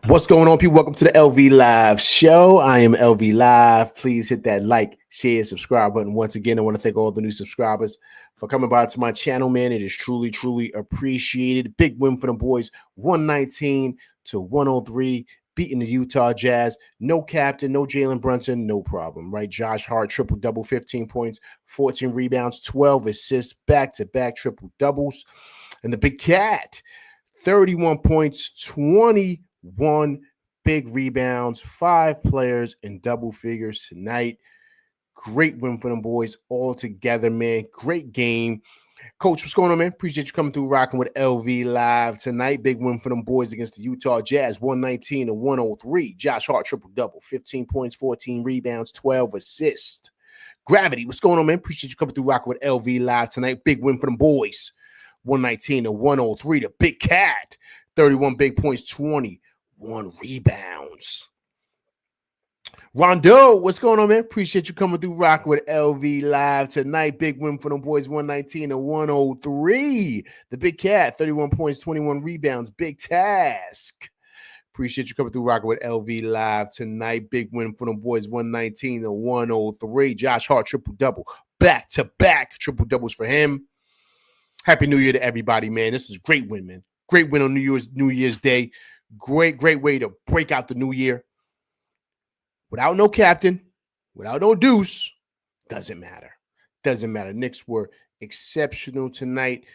What's going on, people? Welcome to the LV Live show. I am LV Live. Please hit that like, share, subscribe button. Once again, I want to thank all the new subscribers for coming by to my channel, man. It is truly, truly appreciated. Big win for the boys, 119 to 103, beating the Utah Jazz. No captain, no Jalen Brunson, no problem, right? Josh Hart, triple-double, 15 points, 14 rebounds, 12 assists, back-to-back triple-doubles. And the Big Cat, 31 points, 21 big rebounds, 5 players in double figures tonight. Great win for them boys all together, man. Great game. Coach, what's going on, man? Appreciate you coming through rocking with LV Live tonight. Big win for them boys against the Utah Jazz, 119 to 103. Josh Hart, triple-double, 15 points, 14 rebounds, 12 assists. Gravity, what's going on, man? Appreciate you coming through rocking with LV Live tonight. Big win for them boys, 119 to 103. The Big Cat, 31 big points, 21 rebounds. Rondo, what's going on, man? Appreciate you coming through rocking with LV Live tonight. Big win for them boys, 119 to 103. The Big Cat, 31 points, 21 rebounds. Big task. Appreciate you coming through rocking with LV Live tonight. Big win for them boys, 119 to 103. Josh Hart, triple-double. Back-to-back triple-doubles for him. Happy New Year to everybody, man. This is a great win, man. Great win on New Year's Day. Great way to break out the new year. Without no captain, without no deuce, doesn't matter. Doesn't matter. Knicks were exceptional tonight.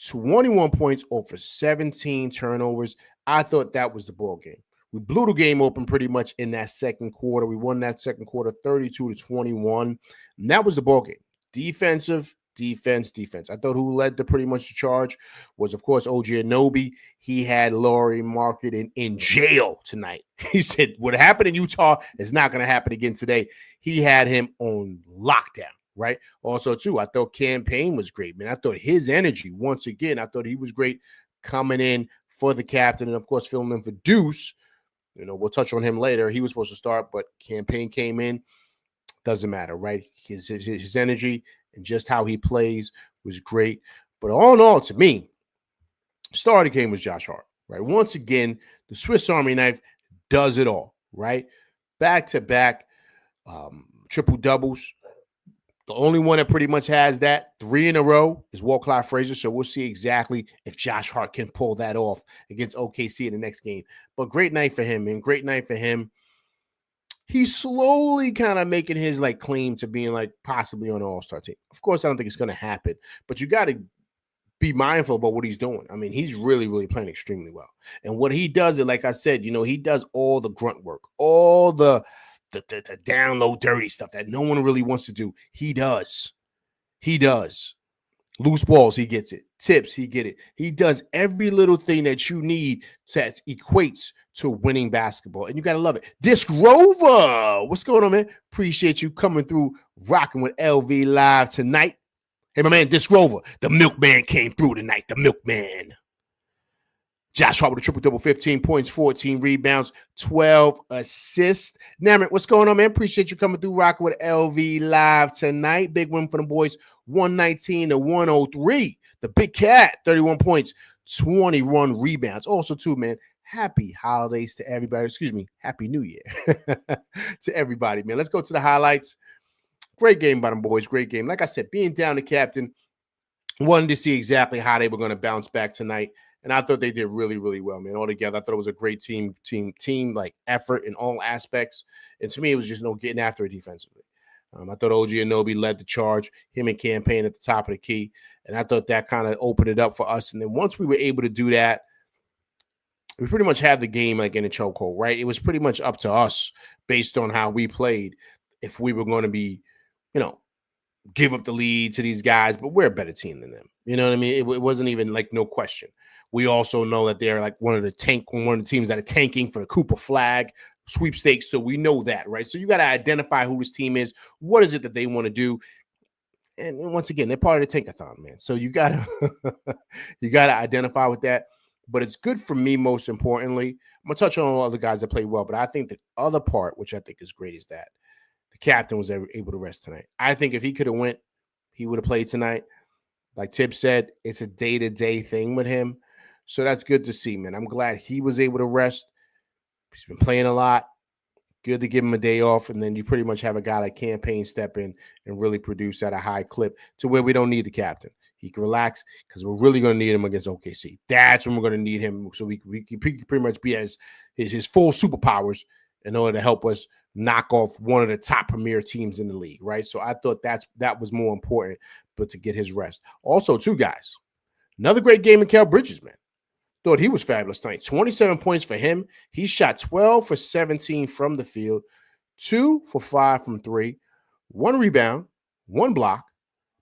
21 points over 17 turnovers. I thought that was the ball game. We blew the game open pretty much in that second quarter. We won that second quarter 32 to 21. And that was the ball game. Defense. I thought who led the pretty much the charge was, of course, OG Anunoby. He had Lauri Markkanen in jail tonight. He said what happened in Utah is not going to happen again today. He had him on lockdown, right? Also, too, I thought Cam Payne was great, man. I thought his energy, once again, I thought he was great coming in for the captain and, of course, filling in for Deuce. You know, we'll touch on him later. He was supposed to start, but Cam Payne came in. Doesn't matter, right? His energy and just how he plays was great. But all in all, to me, star of the game was Josh Hart, right? Once again, the Swiss Army knife does it all, right? Back-to-back triple-doubles. The only one that pretty much has that 3 in a row is Walt Clyde Frazier, so we'll see exactly if Josh Hart can pull that off against OKC in the next game. But great night for him, man. Great night for him. He's slowly kind of making his claim to being possibly on an all-star team. Of course, I don't think it's going to happen, but you got to be mindful about what he's doing. I mean, he's really, really playing extremely well. And what he does, like I said, he does all the grunt work, all the down low dirty stuff that no one really wants to do. He does. Loose balls, he gets it. Tips, he get it. He does every little thing that you need that equates to winning basketball. And you got to love it. Disc Rover, what's going on, man? Appreciate you coming through, rocking with LV Live tonight. Hey, my man, Disc Rover, the milkman came through tonight. The milkman. Josh Hart with a triple-double, 15 points, 14 rebounds, 12 assists. Namit, what's going on, man? Appreciate you coming through, rocking with LV Live tonight. Big win for the boys, 119 to 103. The Big Cat, 31 points, 21 rebounds. Also, too, man, happy holidays to everybody. Excuse me, happy New Year to everybody, man. Let's go to the highlights. Great game by them boys, great game. Like I said, being down the captain, wanted to see exactly how they were going to bounce back tonight. And I thought they did really, really well, man. All together, I thought it was a great team effort in all aspects. And to me, it was just getting after it defensively. I thought OG Anunoby led the charge, him and Cam Payne at the top of the key. And I thought that kind of opened it up for us. And then once we were able to do that, we pretty much had the game in a chokehold, right? It was pretty much up to us based on how we played if we were going to be, give up the lead to these guys. But we're a better team than them. You know what I mean? It wasn't even no question. We also know that they're one of the teams that are tanking for the Cooper flag sweepstakes. So we know that, right? So you got to identify who this team is. What is it that they want to do? And once again, they're part of the tankathon, man. So you got to identify with that. But it's good for me, most importantly. I'm going to touch on all other guys that play well. But I think the other part, which I think is great, is that the captain was able to rest tonight. I think if he could have went, he would have played tonight. Like Tip said, it's a day-to-day thing with him. So that's good to see, man. I'm glad he was able to rest. He's been playing a lot. Good to give him a day off, and then you pretty much have a guy like Campaign step in and really produce at a high clip to where we don't need the captain. He can relax because we're really going to need him against OKC. That's when we're going to need him, so we can pretty much be as his full superpowers in order to help us knock off one of the top premier teams in the league, right? So I thought that was more important, but to get his rest. Also, two guys. Another great game in Mikal Bridges, man. Thought he was fabulous tonight. 27 points for him. He shot 12 for 17 from the field, 2 for 5 from 3, 1 rebound, 1 block,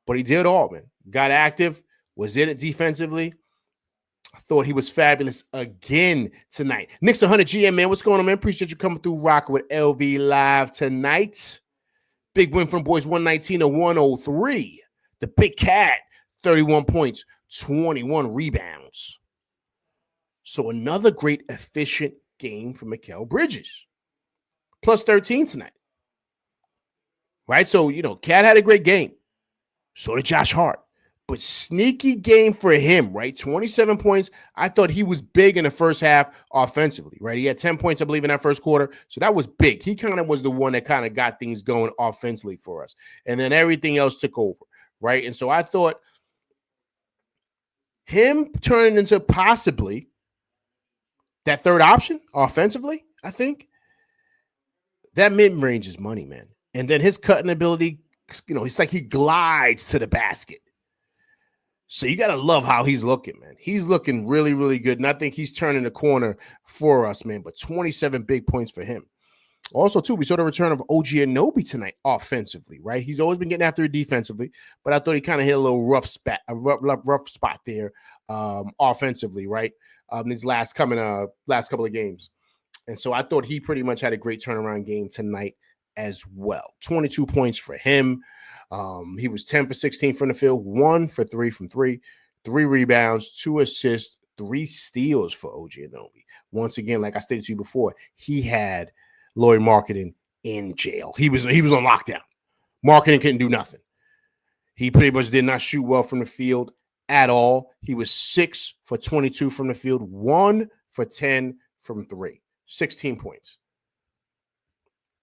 but he did all, man. Got active, was in it defensively. I thought he was fabulous again tonight. Knicks 100 GM, man. What's going on, man? Appreciate you coming through rocking with LV Live tonight. Big win from boys, 119-103. The Big Cat, 31 points, 21 rebounds. So another great, efficient game for Mikal Bridges. Plus 13 tonight. Right? So, Cat had a great game. So did Josh Hart. But sneaky game for him, right? 27 points. I thought he was big in the first half offensively, right? He had 10 points, I believe, in that first quarter. So that was big. He kind of was the one that kind of got things going offensively for us. And then everything else took over, right? And so I thought him turning into possibly that third option offensively, I think that mid-range is money, man. And then his cutting ability, it's like he glides to the basket. So you got to love how he's looking, man. He's looking really, really good. And I think he's turning the corner for us, man. But 27 big points for him. Also, too, we saw the return of OG Anunoby tonight offensively, right? He's always been getting after it defensively, but I thought he kind of hit a little rough spot there offensively, right? These last couple of games. And so I thought he pretty much had a great turnaround game tonight as well. 22 points for him. He was 10 for 16 from the field, 1 for 3 from 3, 3 rebounds, 2 assists, 3 steals for OG Anunoby. Once again, like I stated to you before, he had Lloyd Marketing in jail. He was on lockdown. Marketing couldn't do nothing. He pretty much did not shoot well from the field at all. He was 6 for 22 from the field, 1 for 10 from 3, 16 points.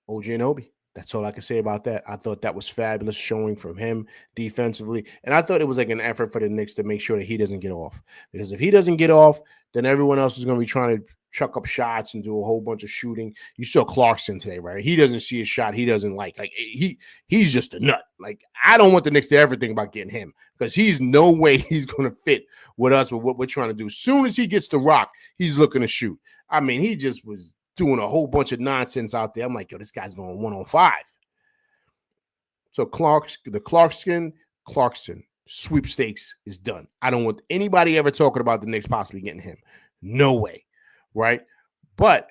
OG Anunoby. That's all I can say about that. I thought that was fabulous showing from him defensively. And I thought it was like an effort for the Knicks to make sure that he doesn't get off. Because if he doesn't get off, then everyone else is going to be trying to chuck up shots and do a whole bunch of shooting. You saw Clarkson today, right? He doesn't see a shot he doesn't like. Like he's just a nut. Like I don't want the Knicks to ever think about getting him because he's no way he's going to fit with us with what we're trying to do. As soon as he gets the rock, he's looking to shoot. I mean, he just was doing a whole bunch of nonsense out there. I'm like, yo, this guy's going 1-on-5. So the Clarkson sweepstakes is done. I don't want anybody ever talking about the Knicks possibly getting him. No way, right? But,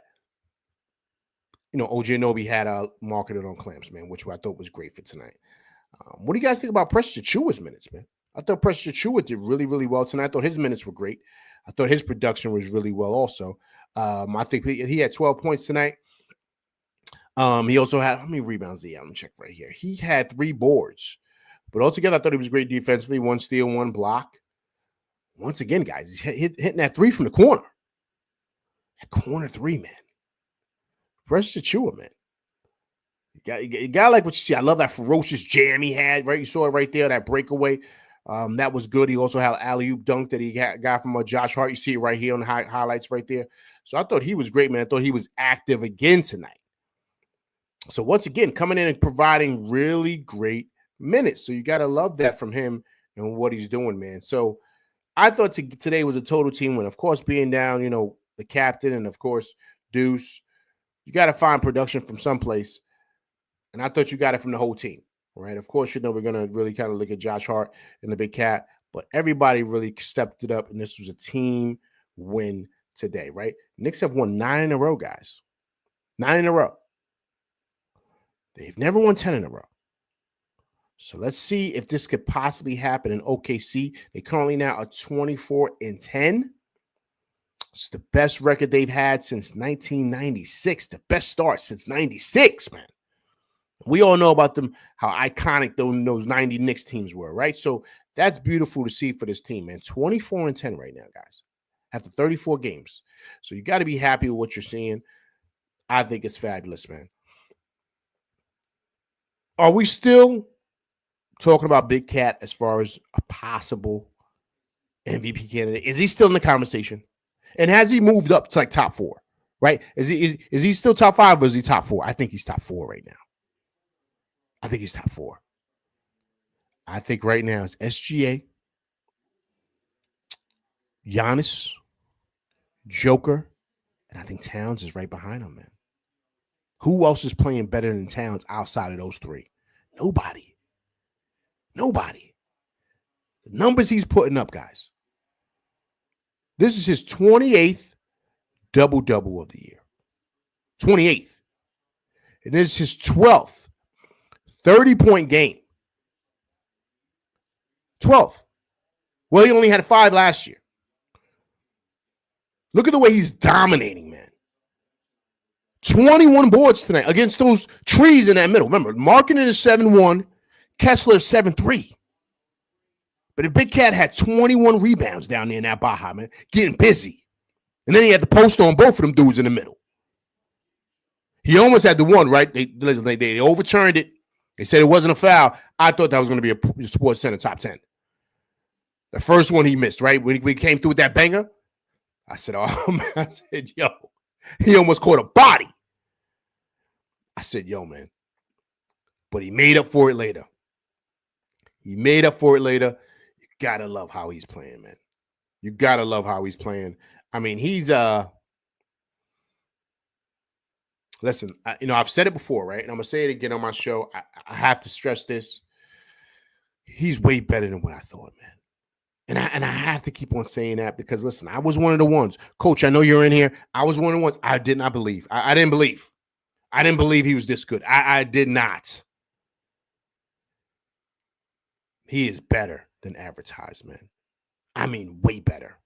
OG Anunoby had marketed on clamps, man, which I thought was great for tonight. What do you guys think about Precious Achiuwa's minutes, man? I thought Precious Achiuwa did really, really well tonight. I thought his minutes were great. I thought his production was really well also. I think he had 12 points tonight. He also had, how many rebounds did he have? Let me check right here. He had 3 boards. But altogether, I thought he was great defensively. 1 steal, 1 block. Once again, guys, he's hitting that 3 from the corner. That corner 3, man. Precious Achiuwa, man. You got like what you see. I love that ferocious jam he had, right? You saw it right there, that breakaway. That was good. He also had an alley-oop dunk that he got from Josh Hart. You see it right here on the highlights right there. So I thought he was great, man. I thought he was active again tonight. So once again, coming in and providing really great minutes. So you got to love that from him and what he's doing, man. So I thought today was a total team win. Of course, being down, the captain and, of course, Deuce, you got to find production from someplace. And I thought you got it from the whole team, right? Of course, we're going to really kind of look at Josh Hart and the Big Cat, but everybody really stepped it up, and this was a team win today, right? Knicks have won 9 in a row, guys. 9 in a row. They've never won 10 in a row. So let's see if this could possibly happen in OKC. They currently now are 24-10. It's the best record they've had since 1996. The best start since 96, man. We all know about them, how iconic those 90 Knicks teams were, right? So that's beautiful to see for this team, man. 24-10 right now, guys, after 34 games. So you got to be happy with what you're seeing. I think it's fabulous, man. Are we still talking about Big Cat as far as a possible MVP candidate? Is he still in the conversation? And has he moved up to like top 4? Right? Is he still top 5 or is he top 4? I think he's top 4 right now. I think he's top 4. I think right now it's SGA, Giannis, Joker, and I think Towns is right behind him, man. Who else is playing better than Towns outside of those 3? Nobody. The numbers he's putting up, guys. This is his 28th double-double of the year. 28th. And this is his 12th 30-point game. 12th. Well, he only had 5 last year. Look at the way he's dominating, man. 21 boards tonight against those trees in that middle. Remember, Markkanen is 7-1, Kessler is 7-3. But the Big Cat had 21 rebounds down there in that Baja, man, getting busy. And then he had the post on both of them dudes in the middle. He almost had the one, right? They overturned it. They said it wasn't a foul. I thought that was going to be a Sports Center top 10. The first one he missed, right? When he came through with that banger, I said, oh, man. I said, yo, he almost caught a body. I said, yo, man. But he made up for it later. You got to love how he's playing, man. You got to love how he's playing. I mean, he's listen, I've said it before, right? And I'm going to say it again on my show. I have to stress this. He's way better than what I thought, man. And I have to keep on saying that because, listen, I was one of the ones. Coach, I know you're in here. I was one of the ones I did not believe. I didn't believe. I didn't believe he was this good. I did not. He is better than advertised, man. I mean, way better.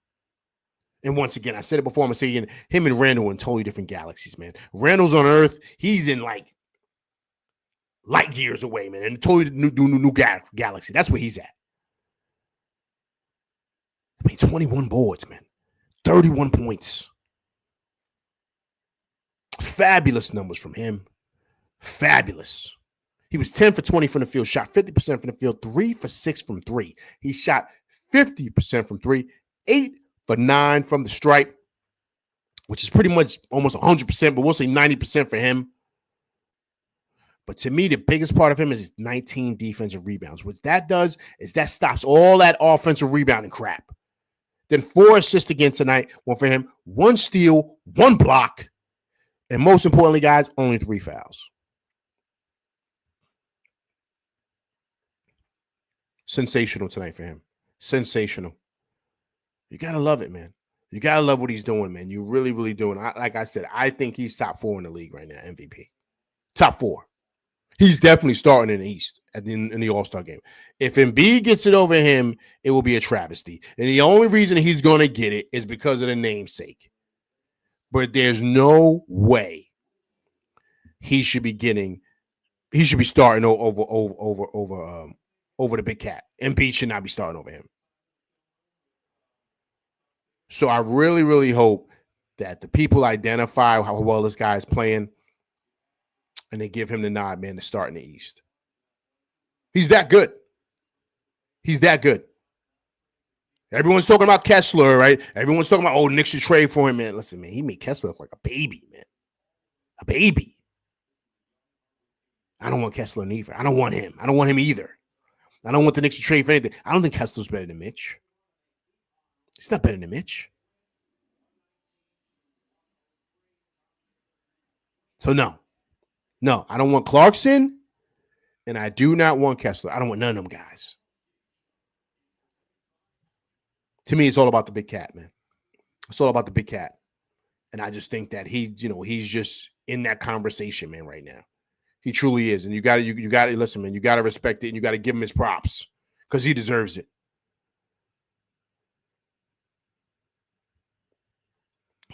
And once again, I said it before, I'm going to say it again, him and Randall in totally different galaxies, man. Randall's on Earth. He's in like light years away, man, and totally new galaxy. That's where he's at. I mean, 21 boards, man. 31 points. Fabulous numbers from him. Fabulous. He was 10 for 20 from the field, shot 50% from the field, 3 for 6 from 3. He shot 50% from 3, 8 for 9 from the stripe, which is pretty much almost 100%, but we'll say 90% for him. But to me, the biggest part of him is his 19 defensive rebounds. What that does is that stops all that offensive rebounding crap. Then 4 assists again tonight, one for him, 1 steal, 1 block, and most importantly, guys, only 3 fouls. Sensational tonight for him. Sensational. You got to love it, man. You got to love what he's doing, man. You really, really doing. Like I said, I think he's top 4 in the league right now, MVP. Top 4. He's definitely starting in the East in the All-Star game. If Embiid gets it over him, it will be a travesty. And the only reason he's going to get it is because of the namesake. But there's no way he should be starting over the Big Cat. Embiid should not be starting over him. So I really, really hope that the people identify how well this guy is playing and they give him the nod, man, to start in the East. He's that good. He's that good. Everyone's talking about Kessler, right? Everyone's talking about, Knicks should trade for him, man. Listen, man, he made Kessler look like a baby, man. A baby. I don't want Kessler neither. I don't want him. I don't want him either. I don't want the Knicks to trade for anything. I don't think Kessler's better than Mitch. He's not better than Mitch. So, no, I don't want Clarkson, and I do not want Kessler. I don't want none of them guys. To me, it's all about the Big Cat, man. It's all about the Big Cat. And I just think that he's just in that conversation, man, right now. He truly is. And you got to listen, man. You got to respect it, and you got to give him his props because he deserves it.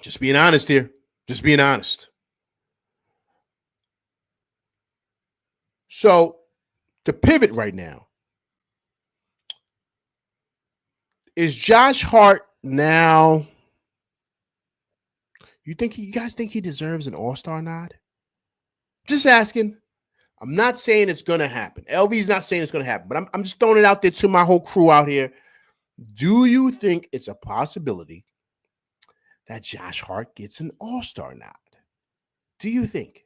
Just being honest here. Just being honest. So, to pivot right now, is Josh Hart now You guys think he deserves an All-Star nod? Just asking. I'm not saying it's gonna happen. LV's not saying it's gonna happen, but I'm just throwing it out there to my whole crew out here. Do you think it's a possibility that Josh Hart gets an All-Star nod? Do you think?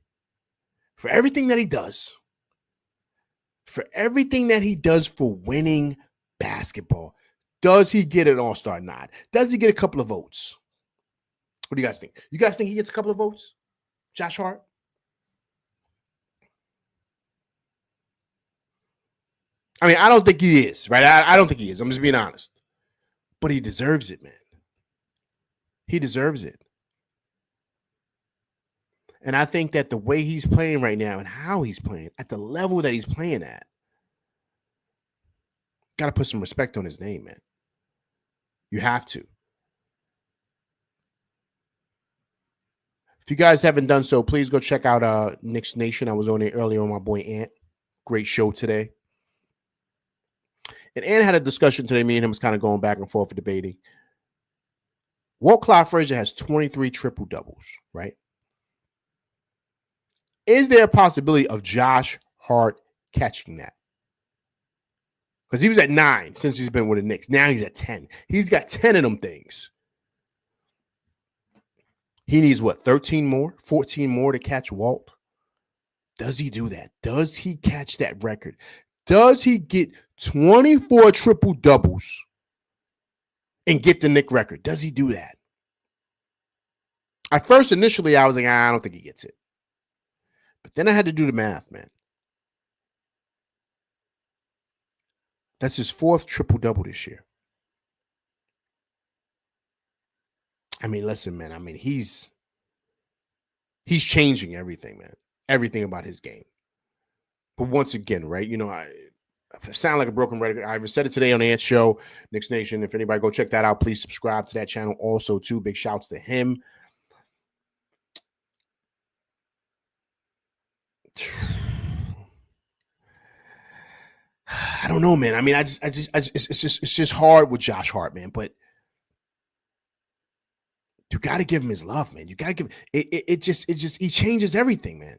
For everything that he does, for everything that he does for winning basketball, does he get an All-Star nod? Does he get a couple of votes? What do you guys think? You guys think he gets a couple of votes? Josh Hart? I mean, I don't think he is, right? I don't think he is. I'm just being honest. But he deserves it, man. He deserves it. And I think that the way he's playing right now and how he's playing, at the level that he's playing at, got to put some respect on his name, man. You have to. If you guys haven't done so, please go check out Knicks Nation. I was on there earlier with my boy Ant. Great show today. And Ant had a discussion today. Me and him was kind of going back and forth debating. Walt Clyde Frazier has 23 triple doubles, right? Is there a possibility of Josh Hart catching that? Because he was at 9 since he's been with the Knicks. Now he's at 10. He's got 10 of them things. He needs what, 13 more, 14 more to catch Walt? Does he do that? Does he catch that record? Does he get 24 triple doubles and get the Knick record? Does he do that? At first, initially, I was like, I don't think he gets it. But then I had to do the math, man. That's his 4th triple-double this year. I mean, listen, man. I mean, he's changing everything, man. Everything about his game. But once again, right, you know, I sound like a broken record. I said it today on the Ant Show, Knicks Nation. If anybody go check that out, please subscribe to that channel. Also, too, big shouts to him. I don't know, man. I mean, it's just hard with Josh Hart, man. But you got to give him his love, man. You got to give it. He changes everything, man.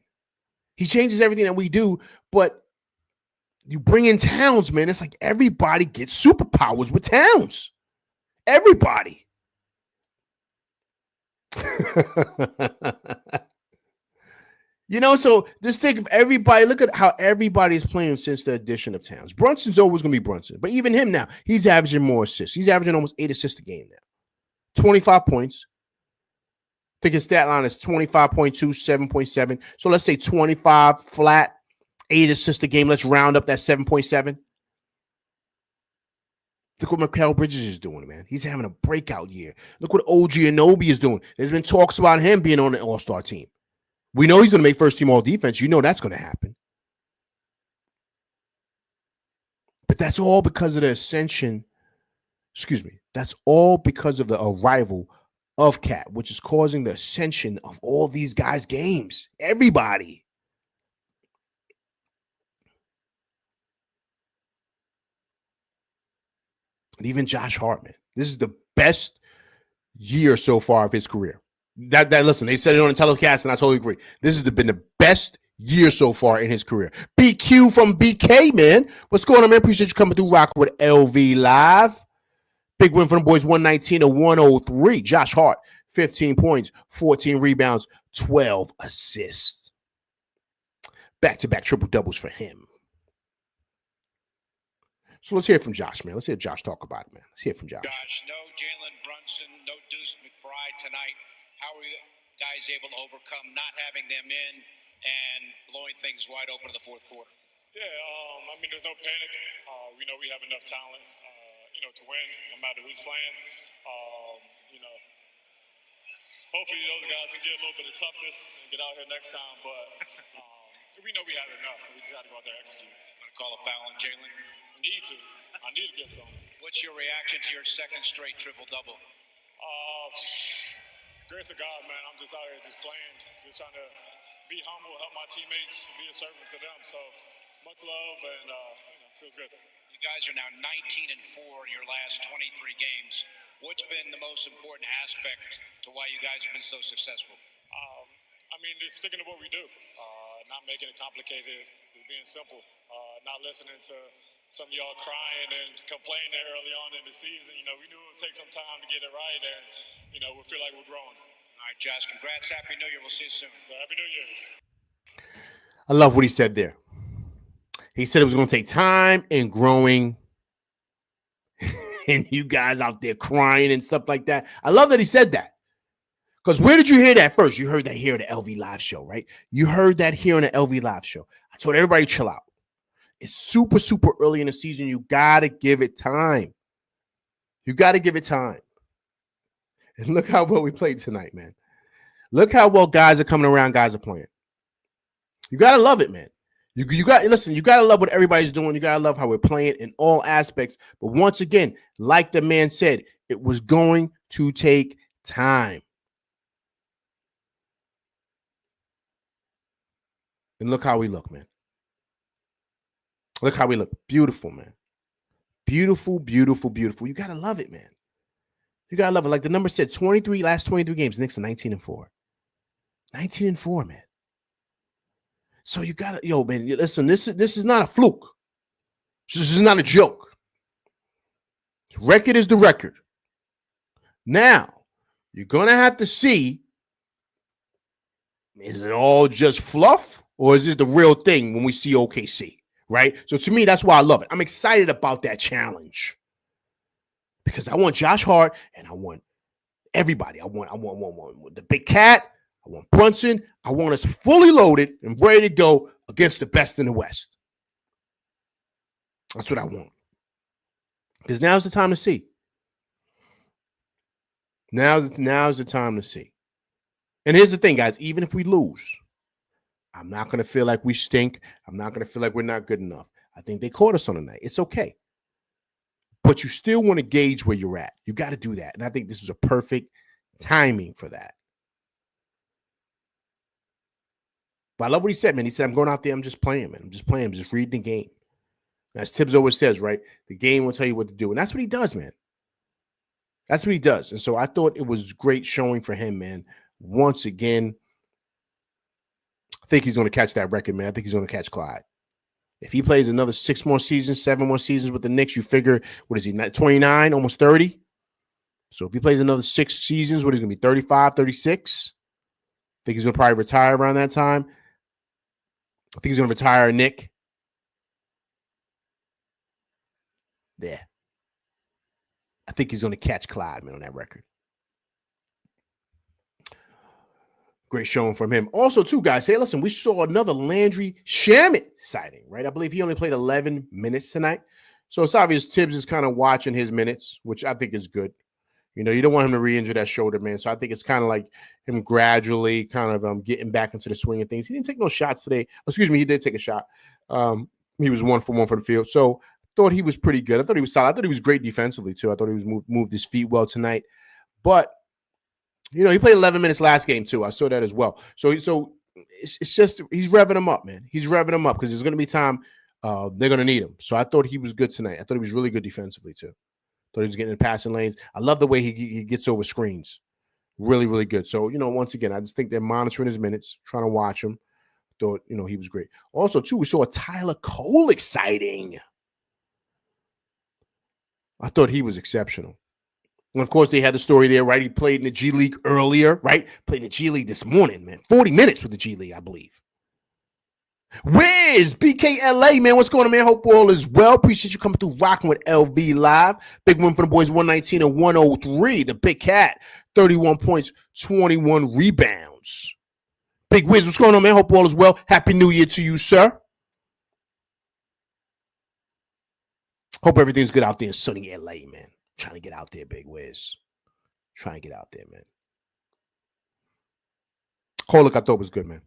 He changes everything that we do. But you bring in Towns, man. It's like everybody gets superpowers with Towns. Everybody. You know, so just think of everybody. Look at how everybody's playing since the addition of Towns. Brunson's always going to be Brunson. But even him now, he's averaging more assists. He's averaging almost 8 assists a game now. 25 points. I think his stat line is 25.2, 7.7. So let's say 25 flat, 8 assists a game. Let's round up that 7.7. Look what Mikal Bridges is doing, man. He's having a breakout year. Look what OG Anunoby is doing. There's been talks about him being on the All-Star team. We know he's going to make first team all defense. You know that's going to happen. But that's all because of the ascension. Excuse me. That's all because of the arrival of Cat, which is causing the ascension of all these guys' games. Everybody. And even Josh Hartman. This is the best year so far of his career. That listen, they said it on the telecast, and I totally agree. This has been the best year so far in his career. BQ from BK, man. What's going on, man? Appreciate you coming through. Rock with LV Live. Big win for the boys, 119-103. Josh Hart, 15 points, 14 rebounds, 12 assists. Back-to-back triple doubles for him. So let's hear from Josh, man. Let's hear Josh talk about it, man. Let's hear from Josh. Josh, no Jalen Brunson, no Deuce McBride tonight. How are you guys able to overcome not having them in and blowing things wide open in the fourth quarter? Yeah, I mean, there's no panic. We know we have enough talent, to win, no matter who's playing. Hopefully those guys can get a little bit of toughness and get out here next time. But we know we have enough. We just got to go out there and execute. Want to call a foul on Jalen? I need to get some. What's your reaction to your second straight triple-double? Grace of God, man. I'm just out here just playing, just trying to be humble, help my teammates, be a servant to them. So much love, and feels good. You guys are now 19-4 in your last 23 games. What's been the most important aspect to why you guys have been so successful? I mean, just sticking to what we do, not making it complicated, just being simple, not listening to some of y'all crying and complaining early on in the season. You know, we knew it would take some time to get it right, and, you know, we feel like we're growing. All right, Josh, congrats. Happy New Year. We'll see you soon. So, Happy New Year. I love what he said there. He said it was going to take time and growing. And you guys out there crying and stuff like that. I love that he said that. Because where did you hear that first? You heard that here at the LV Live show, right? You heard that here on the LV Live show. I told everybody chill out. It's super, super early in the season. You got to give it time. You got to give it time. And look how well we played tonight, man. Look how well guys are coming around, guys are playing. You got to love it, man. You got you got to love what everybody's doing. You got to love how we're playing in all aspects. But once again, like the man said, it was going to take time. And look how we look, man. Look how we look. Beautiful, man. Beautiful, beautiful, beautiful. You got to love it, man. You got to love it. Like the number said, last 23 games, Knicks are 19-4. 19-4, man. So you got to, man, listen, this is not a fluke. This is not a joke. Record is the record. Now, you're going to have to see, is it all just fluff or is this the real thing when we see OKC, right? So to me, that's why I love it. I'm excited about that challenge because I want Josh Hart and I want everybody. I want the Big Cat. I want Brunson. I want us fully loaded and ready to go against the best in the West. That's what I want. Because now's the time to see. Now's the time to see. And here's the thing, guys. Even if we lose, I'm not going to feel like we stink. I'm not going to feel like we're not good enough. I think they caught us on the night. It's okay. But you still want to gauge where you're at. You got to do that. And I think this is a perfect timing for that. But I love what he said, man. He said, I'm going out there. I'm just playing, man. I'm just playing. I'm just reading the game. As Tibbs always says, right? The game will tell you what to do. And that's what he does, man. That's what he does. And so I thought it was great showing for him, man. Once again, I think he's going to catch that record, man. I think he's going to catch Clyde. If he plays another 6 more seasons, 7 more seasons with the Knicks, you figure, what is he, 29, almost 30? So if he plays another 6 seasons, what is he going to be, 35, 36? I think he's going to probably retire around that time. I think he's going to retire Nick. Yeah. I think he's going to catch Clyde, man, on that record. Great showing from him. Also, too, guys, hey, listen, we saw another Landry Shamet sighting, right? I believe he only played 11 minutes tonight. So it's obvious Tibbs is kind of watching his minutes, which I think is good. You know, you don't want him to re-injure that shoulder, man. So I think it's kind of like him gradually kind of getting back into the swing of things. He didn't take no shots today. Excuse me, he did take a shot. He was 1 for 1 from the field. So thought he was pretty good. I thought he was solid. I thought he was great defensively, too. I thought he was moved his feet well tonight. But, you know, he played 11 minutes last game, too. I saw that as well. So it's just he's revving him up, man. He's revving him up because there's going to be time they're going to need him. So I thought he was good tonight. I thought he was really good defensively, too. Thought he was getting in passing lanes. I love the way he gets over screens. Really, really good. So, you know, once again, I just think they're monitoring his minutes, trying to watch him. Thought, you know, he was great. Also, too, we saw a Tyler Cole exciting. I thought he was exceptional. And, of course, they had the story there, right? He played in the G League earlier, right? Played in the G League this morning, man. 40 minutes with the G League, I believe. Wiz, BKLA, man. What's going on, man? Hope all is well. Appreciate you coming through rocking with LV Live. Big win for the boys, 119 and 103. The Big Cat, 31 points, 21 rebounds. Big Wiz, what's going on, man? Hope all is well. Happy New Year to you, sir. Hope everything's good out there in sunny LA, man. Trying to get out there, Big Wiz. Trying to get out there, man. Kolek, I thought was good, man.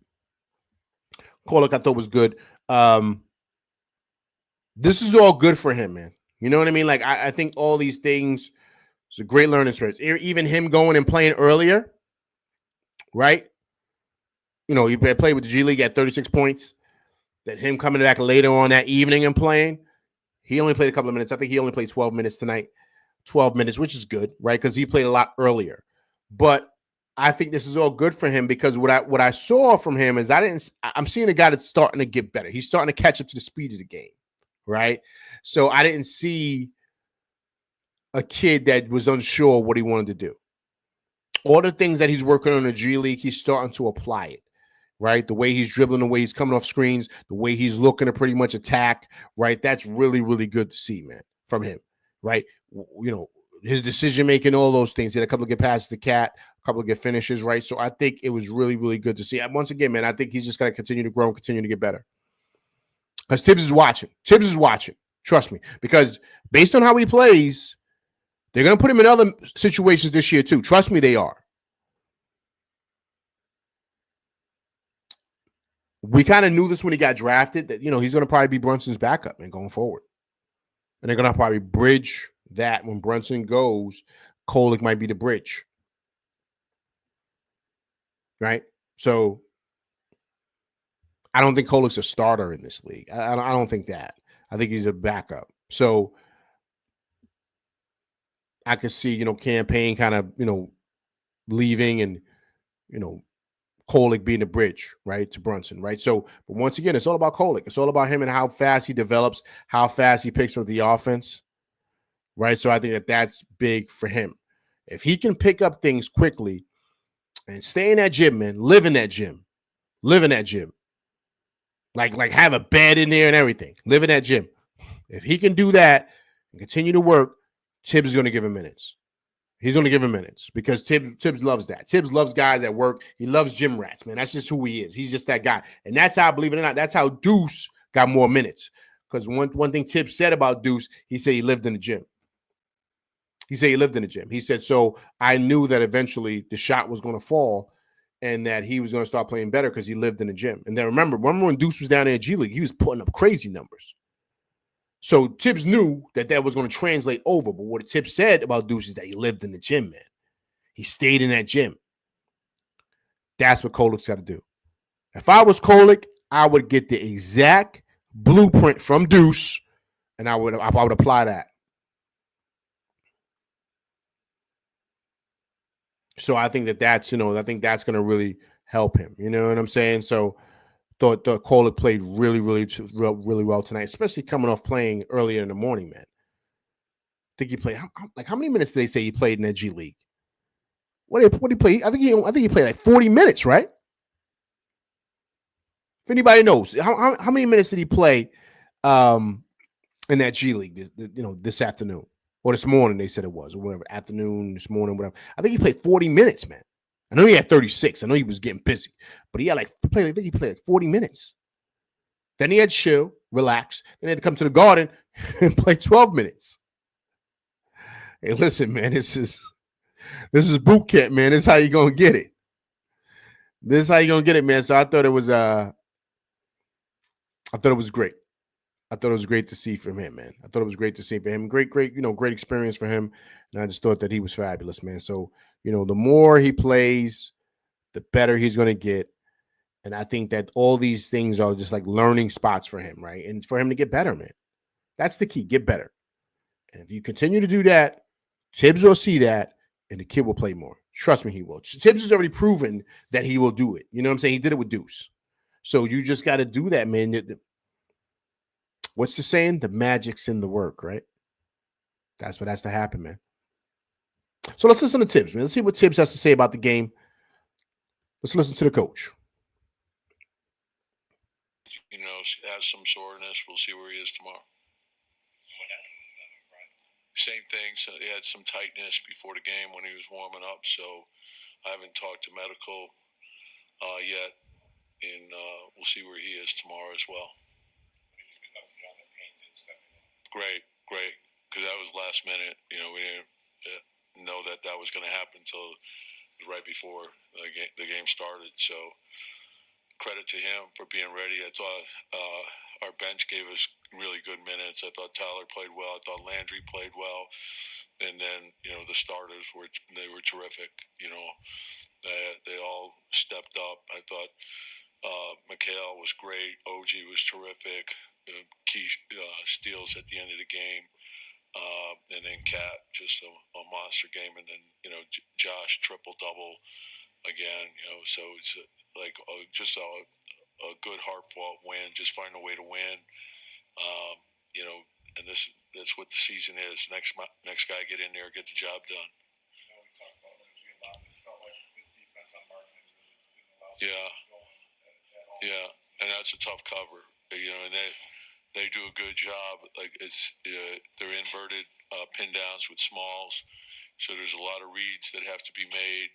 Kolek, I thought was good. This is all good for him, man. You know what I mean? Like, I think all these things, it's a great learning experience. Even him going and playing earlier, right? You know, he played with the G League at 36 points. Then him coming back later on that evening and playing, He only played a couple of minutes. I think he only played 12 minutes tonight. 12 minutes, which is good, right? Because he played a lot earlier. But I think this is all good for him because what I saw from him is I'm seeing a guy that's starting to get better. He's starting to catch up to the speed of the game, right? So I didn't see a kid that was unsure what he wanted to do. All the things that he's working on in the G League, he's starting to apply it, right? The way he's dribbling, the way he's coming off screens, the way he's looking to pretty much attack, right? That's really, really good to see, man, from him, right? You know, his decision making, all those things. He had a couple of good passes to Cat, a couple of good finishes, right? So I think it was really, really good to see. Once again, man, I think he's just going to continue to grow and continue to get better. Because Tibbs is watching. Tibbs is watching. Trust me. Because based on how he plays, they're going to put him in other situations this year too. Trust me, they are. We kind of knew this when he got drafted that, you know, he's going to probably be Brunson's backup and going forward. And they're going to probably bridge that when Brunson goes. Kolek might be the bridge. Right? So I don't think Kolek's a starter in this league. I don't think that. I think he's a backup. So I could see, you know, Campaign kind of, you know, leaving and, you know, Kolek being the bridge, right, to Brunson, right? So, but once again, it's all about Kolek. It's all about him and how fast he develops, how fast he picks up the offense, right? So I think that that's big for him. If he can pick up things quickly and stay in that gym, man, live in that gym, like have a bed in there and everything, live in that gym. If he can do that and continue to work, Tibbs is going to give him minutes. He's going to give him minutes because Tibbs loves that. Tibbs loves guys at work. He loves gym rats, man. That's just who he is. He's just that guy. And that's how, believe it or not, that's how Deuce got more minutes. Because one thing Tibbs said about Deuce, he said he lived in the gym. He said, so I knew that eventually the shot was going to fall and that he was going to start playing better because he lived in the gym. And then remember when Deuce was down there in G League, he was putting up crazy numbers. So Tibbs knew that was going to translate over. But what Tibbs said about Deuce is that he lived in the gym, man. He stayed in that gym. That's what Kolek's got to do. If I was Kolek, I would get the exact blueprint from Deuce, and I would apply that. So I think that's, you know, I think that's going to really help him. You know what I'm saying? So thought Kolek played really, really, really well tonight, especially coming off playing earlier in the morning, man. I think he played how many minutes did they say he played in that G League? What did he play? I think he played like 40 minutes, right? If anybody knows, how many minutes did he play in that G League, this afternoon or this morning? They said it was, or whatever, afternoon, this morning, whatever. I think he played 40 minutes, man. I know he had 36. I know he was getting busy, but he had I think he played like 40 minutes. Then he had chill, relax. Then he had to come to the Garden and play 12 minutes. Hey, listen, man, this is boot camp, man. This is how you gonna get it. This is how you gonna get it, man. So I thought it was great. I thought it was great to see from him, man. I thought it was great to see from him. Great, great experience for him. And I just thought that he was fabulous, man. So, the more he plays, the better he's going to get. And I think that all these things are just like learning spots for him, right? And for him to get better, man. That's the key. Get better. And if you continue to do that, Tibbs will see that, and the kid will play more. Trust me, he will. Tibbs has already proven that he will do it. You know what I'm saying? He did it with Deuce. So you just got to do that, man. What's the saying? The magic's in the work, right? That's what has to happen, man. So let's listen to Tibbs, man. Let's see what Tibbs has to say about the game. Let's listen to the coach. Has some soreness. We'll see where he is tomorrow. Same thing. So he had some tightness before the game when he was warming up. So I haven't talked to medical yet, and we'll see where he is tomorrow as well. Great. Because that was last minute. We didn't know that was going to happen until right before the game started. So credit to him for being ready. I thought our bench gave us really good minutes. I thought Tyler played well. I thought Landry played well. And then, the starters were terrific. They all stepped up. I thought Mikhail was great. OG was terrific. key steals at the end of the game. And then Cat, just a monster game. And then, Josh, triple-double again. So it's just a good, hard-fought win. Just find a way to win. And that's what the season is. Next guy get in there, get the job done. We talked about Lindsay a lot. It felt like his defense on Martin didn't allow Yeah, and that's a tough cover. And they do a good job. Like they're inverted pin downs with smalls, so there's a lot of reads that have to be made,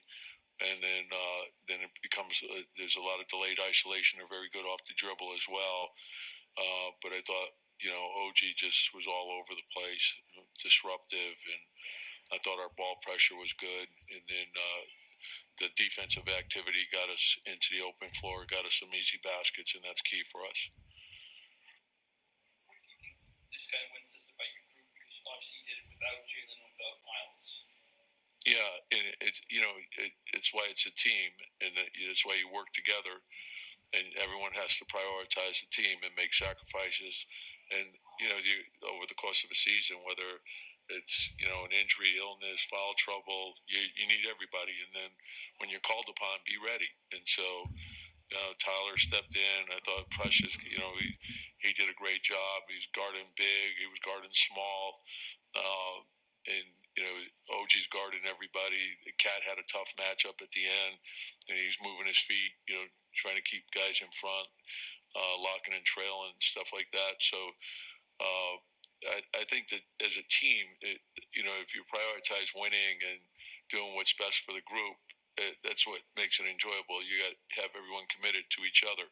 and then it becomes there's a lot of delayed isolation. They're very good off the dribble as well. But I thought OG just was all over the place, disruptive, and I thought our ball pressure was good, and then the defensive activity got us into the open floor, got us some easy baskets, and that's key for us. What do you think this kind of win says about your group? Because obviously you did it without Jalen, without Miles. Yeah, and it's why it's a team, and that's why you work together, and everyone has to prioritize the team and make sacrifices. And over the course of a season, whether it's an injury, illness, foul trouble, you need everybody. And then when you're called upon, be ready. And so Tyler stepped in. I thought Precious, he did a great job. He's guarding big. He was guarding small. And OG's guarding everybody. The Cat had a tough matchup at the end, and he's moving his feet, trying to keep guys in front, locking and trailing, stuff like that. So I think that as a team, if you prioritize winning and doing what's best for the group, that's what makes it enjoyable. You got to have everyone committed to each other,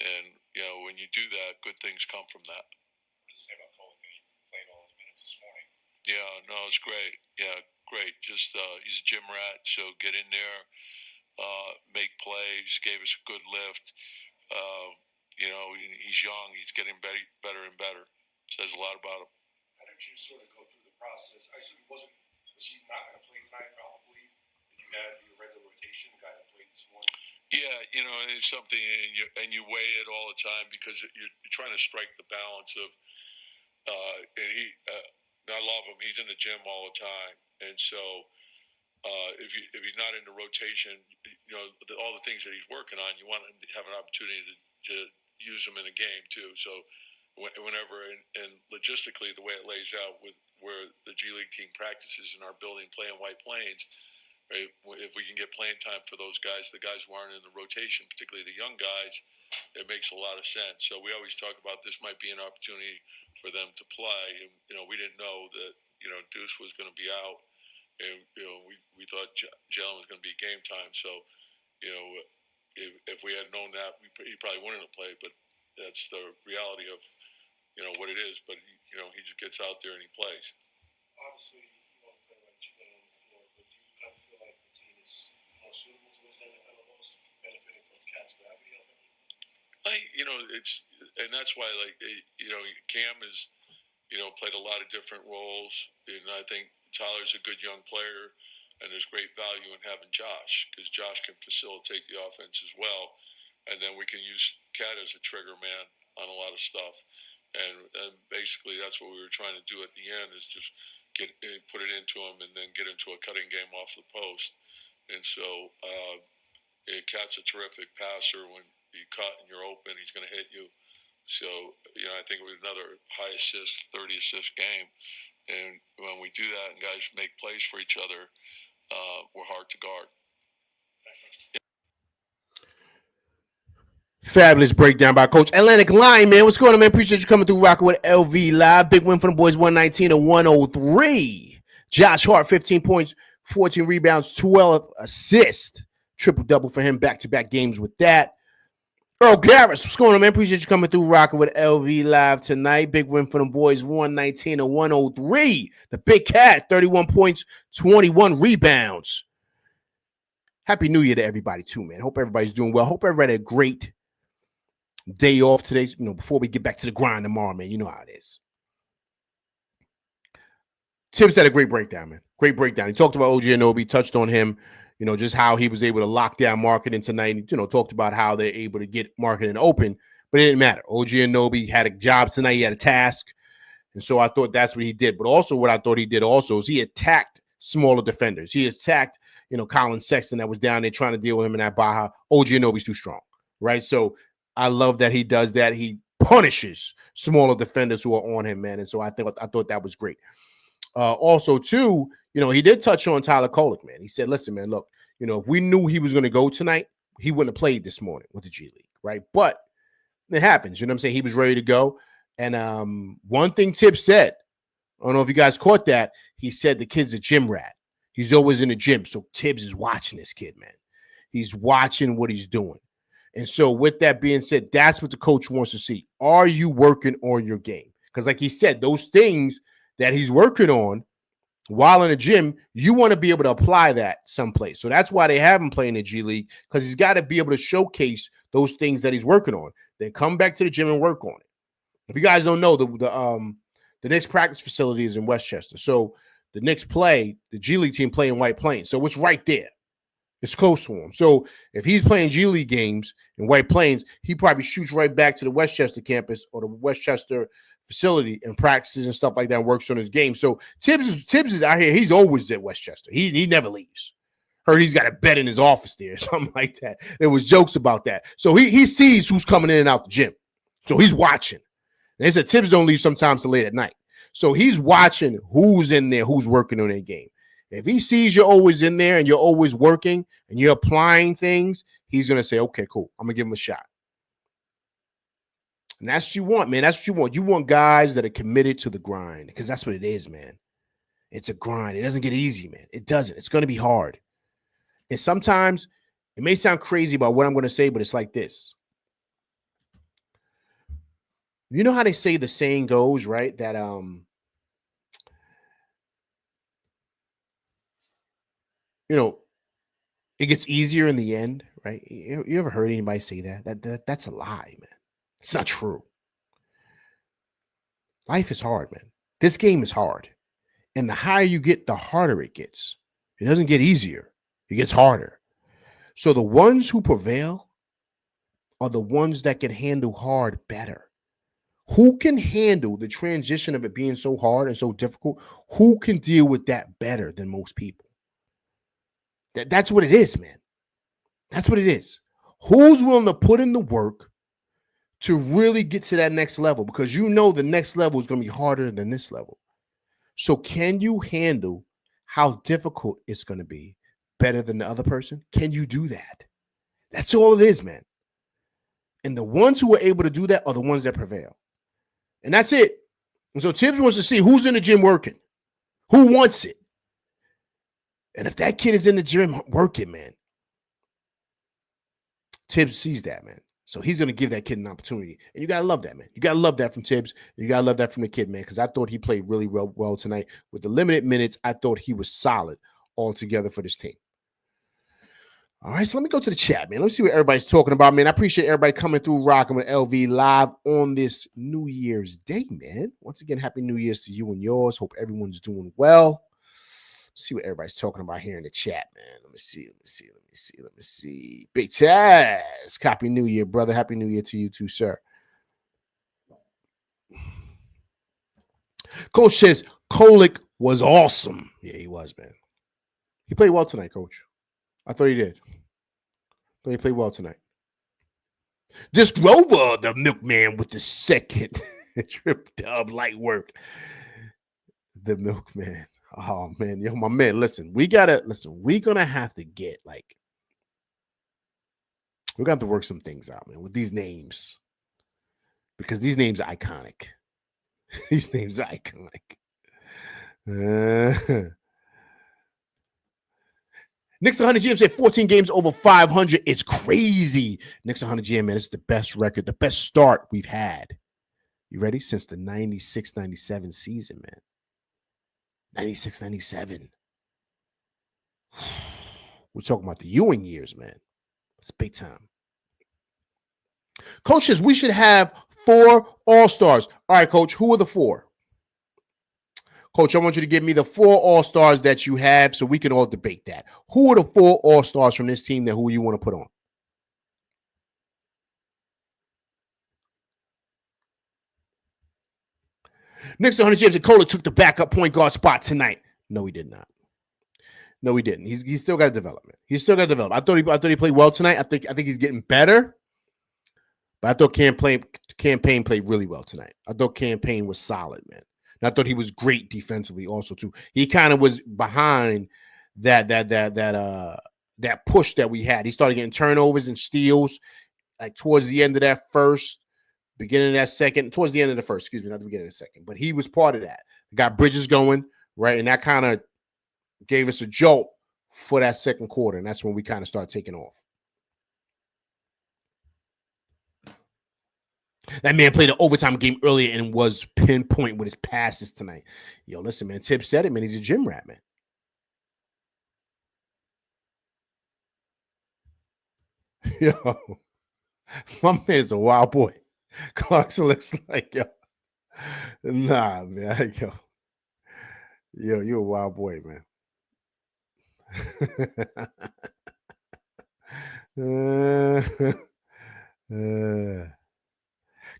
and when you do that, good things come from that. What does it say about Cole? He played all his minutes this morning. Yeah, no, it's great. Yeah, great. Just he's a gym rat, so get in there, make plays. Gave us a good lift. He's young. He's getting better and better. Says a lot about him. How did you sort of go through the process? I assume was he not going to play tonight? Probably. Did you have your regular rotation, the guy that played this morning? Yeah, it's something, and you weigh it all the time because you're trying to strike the balance of. I love him. He's in the gym all the time, and so if he's not in the rotation, all the things that he's working on, you want him to have an opportunity to use them in a game too. So. Whenever and logistically, the way it lays out with where the G League team practices in our building, playing White Plains, right? If we can get playing time for those guys, the guys who aren't in the rotation, particularly the young guys, it makes a lot of sense. So we always talk about this might be an opportunity for them to play. And, we didn't know that Deuce was going to be out, and we thought Jalen was going to be game time. So if we had known that, he probably wouldn't have played. But that's the reality of what it is, but he just gets out there and he plays. Obviously, you want to play like Jalen on the floor, but do you kind of feel like the team is more suitable to this NFL, almost benefiting from Cat's gravity? And that's why, Cam has, played a lot of different roles, and I think Tyler's a good young player, and there's great value in having Josh, because Josh can facilitate the offense as well, and then we can use Cat as a trigger man on a lot of stuff. And basically, that's what we were trying to do at the end, is just put it into him and then get into a cutting game off the post. And so Cat's a terrific passer. When you cut and you're open, he's going to hit you. So, I think it was another high assist, 30 assist game. And when we do that and guys make plays for each other, we're hard to guard. Fabulous breakdown by Coach Atlantic Line, man. What's going on, man? Appreciate you coming through rocking with LV Live. Big win for the boys, 119-103. Josh Hart, 15 points, 14 rebounds, 12 assists. Triple-double for him, back-to-back games with that. Earl Garris, what's going on, man? Appreciate you coming through rocking with LV Live tonight. Big win for the boys, 119-103. The Big Cat, 31 points, 21 rebounds. Happy New Year to everybody, too, man. Hope everybody's doing well. Hope everybody had a great day off today, before we get back to the grind tomorrow, man. You know how it is. Tibbs had a great breakdown, man. Great breakdown. He talked about OG Anunoby, touched on him, just how he was able to lock down marketing tonight. Talked about how they're able to get marketing open. But it didn't matter. OG Anunoby had a job tonight. He had a task. And so I thought that's what he did. But also what I thought he did also is he attacked smaller defenders. He attacked, Colin Sexton that was down there trying to deal with him in that Baja. OG Anunoby's too strong, right? So I love that he does that. He punishes smaller defenders who are on him, man. And so I thought that was great. Also, too, he did touch on Tyler Kolek, man. He said, listen, man, look, if we knew he was going to go tonight, he wouldn't have played this morning with the G League, right? But it happens. You know what I'm saying? He was ready to go. And one thing Tibbs said, I don't know if you guys caught that, he said the kid's a gym rat. He's always in the gym. So Tibbs is watching this kid, man. He's watching what he's doing. And so with that being said, that's what the coach wants to see. Are you working on your game? Because like he said, those things that he's working on while in the gym, you want to be able to apply that someplace. So that's why they have him playing the G League, because he's got to be able to showcase those things that he's working on. Then come back to the gym and work on it. If you guys don't know, the Knicks practice facility is in Westchester. So the Knicks the G League team play in White Plains. So it's right there. It's close to him. So if he's playing G League games in White Plains, he probably shoots right back to the Westchester campus or the Westchester facility and practices and stuff like that and works on his game. So Tibbs is out here. He's always at Westchester. He never leaves. Heard he's got a bed in his office there or something like that. There was jokes about that. So he sees who's coming in and out the gym. So he's watching. And they said Tibbs don't leave sometimes till late at night. So he's watching who's in there, who's working on their game. If he sees you're always in there and you're always working and you're applying things, he's going to say, okay, cool. I'm going to give him a shot. And that's what you want, man. That's what you want. You want guys that are committed to the grind, because that's what it is, man. It's a grind. It doesn't get easy, man. It doesn't. It's going to be hard. And sometimes it may sound crazy about what I'm going to say, but it's like this. You know how they say the saying goes, right? That it gets easier in the end, right? You ever heard anybody say that? That's a lie, man. It's not true. Life is hard, man. This game is hard. And the higher you get, the harder it gets. It doesn't get easier. It gets harder. So the ones who prevail are the ones that can handle hard better. Who can handle the transition of it being so hard and so difficult? Who can deal with that better than most people? That's what it is, man. That's what it is. Who's willing to put in the work to really get to that next level? Because the next level is going to be harder than this level. So can you handle how difficult it's going to be better than the other person? Can you do that? That's all it is, man. And the ones who are able to do that are the ones that prevail. And that's it. And so Tibbs wants to see who's in the gym working, who wants it. And if that kid is in the gym working, man, Tibbs sees that, man. So he's going to give that kid an opportunity. And you got to love that, man. You got to love that from Tibbs. You got to love that from the kid, man, because I thought he played really well tonight. With the limited minutes, I thought he was solid altogether for this team. All right, so let me go to the chat, man. Let me see what everybody's talking about, man. I appreciate everybody coming through, rocking with LV live on this New Year's Day, man. Once again, Happy New Year's to you and yours. Hope everyone's doing well. Let's see what everybody's talking about here in the chat, man. Let me see. Big Taz. Happy New Year, brother. Happy New Year to you too, sir. Coach says Kolek was awesome. Yeah, he was, man. He played well tonight, Coach. I thought he did. Thought he played well tonight. This Rover, the milkman with the second trip dub light work. The milkman. Oh man, yo, my man. Listen, we're gonna have to get we're gonna have to work some things out, man, with these names. Because these names are iconic. These names are iconic. Knicks 100 GM said 14 games over 500. It's crazy. Knicks 100 GM, man, it's the best record, the best start we've had. You ready? Since the 96-97 season, man. 96-97. We're talking about the Ewing years, man. It's big time. Coach says we should have 4 All-Stars. All right, Coach, who are the 4? Coach, I want you to give me the 4 All-Stars that you have so we can all debate that. Who are the 4 All-Stars from this team that who you want to put on? Knicks 100 James and Kohler took the backup point guard spot tonight. No, he did not. No, he didn't. He's still got development. He's still got development. I thought he played well tonight. I think he's getting better. But I thought Campaign played really well tonight. I thought Campaign was solid, man. And I thought he was great defensively also too. He kind of was behind that push that we had. He started getting turnovers and steals like towards the end of that first, beginning of that second, towards the end of the first, excuse me, not the beginning of the second. But he was part of that. Got Bridges going, right? And that kind of gave us a jolt for that second quarter. And that's when we kind of started taking off. That man played an overtime game earlier and was pinpoint with his passes tonight. Yo, listen, man. Tip said it, man. He's a gym rat, man. Yo, my man's a wild boy. Clarkson looks like, yo. Nah, man. Yo, you a wild boy, man.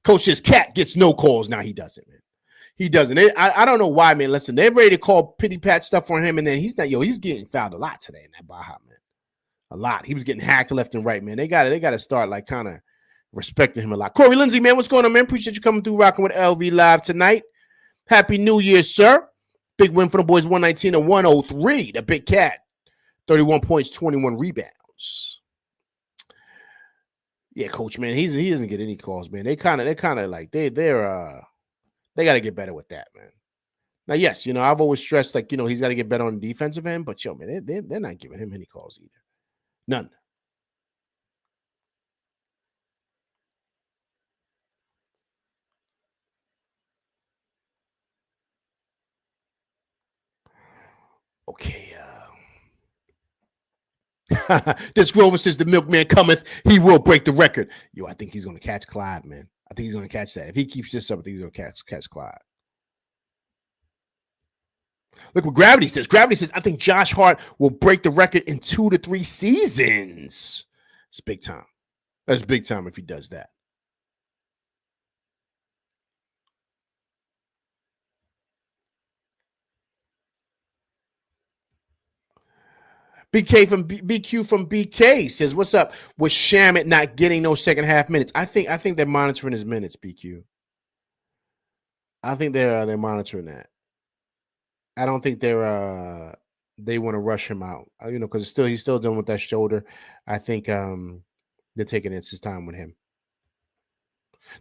Coach says Cat gets no calls. Now he doesn't, man. He doesn't. I don't know why, man. Listen, they're ready to call pity pat stuff on him, and then he's not. Yo, he's getting fouled a lot today in that Baja, man. A lot. He was getting hacked left and right, man. They got to start like kind of respecting him a lot. Corey Lindsay, man, what's going on, man? Appreciate you coming through, rocking with LV Live tonight. Happy New Year, sir. Big win for the boys, 119-103. The Big Cat, 31 points, 21 rebounds. Yeah, coach, man, he doesn't get any calls, man. They kind of like they got to get better with that, man. Now, yes, I've always stressed like he's got to get better on the defensive end, but yo, man, they're not giving him any calls either, none. Okay. This Grover says the milkman cometh. He will break the record. Yo, I think he's going to catch Clyde, man. I think he's going to catch that. If he keeps this up, I think he's going to catch Clyde. Look what Gravity says. Gravity says, I think Josh Hart will break the record in 2 to 3 seasons. It's big time. That's big time if he does that. BQ from BK says, "What's up with Shamet not getting no second half minutes?" I think they're monitoring his minutes. BQ. I think they're monitoring that. I don't think they want to rush him out. Because he's still dealing with that shoulder. I think they're taking his time with him.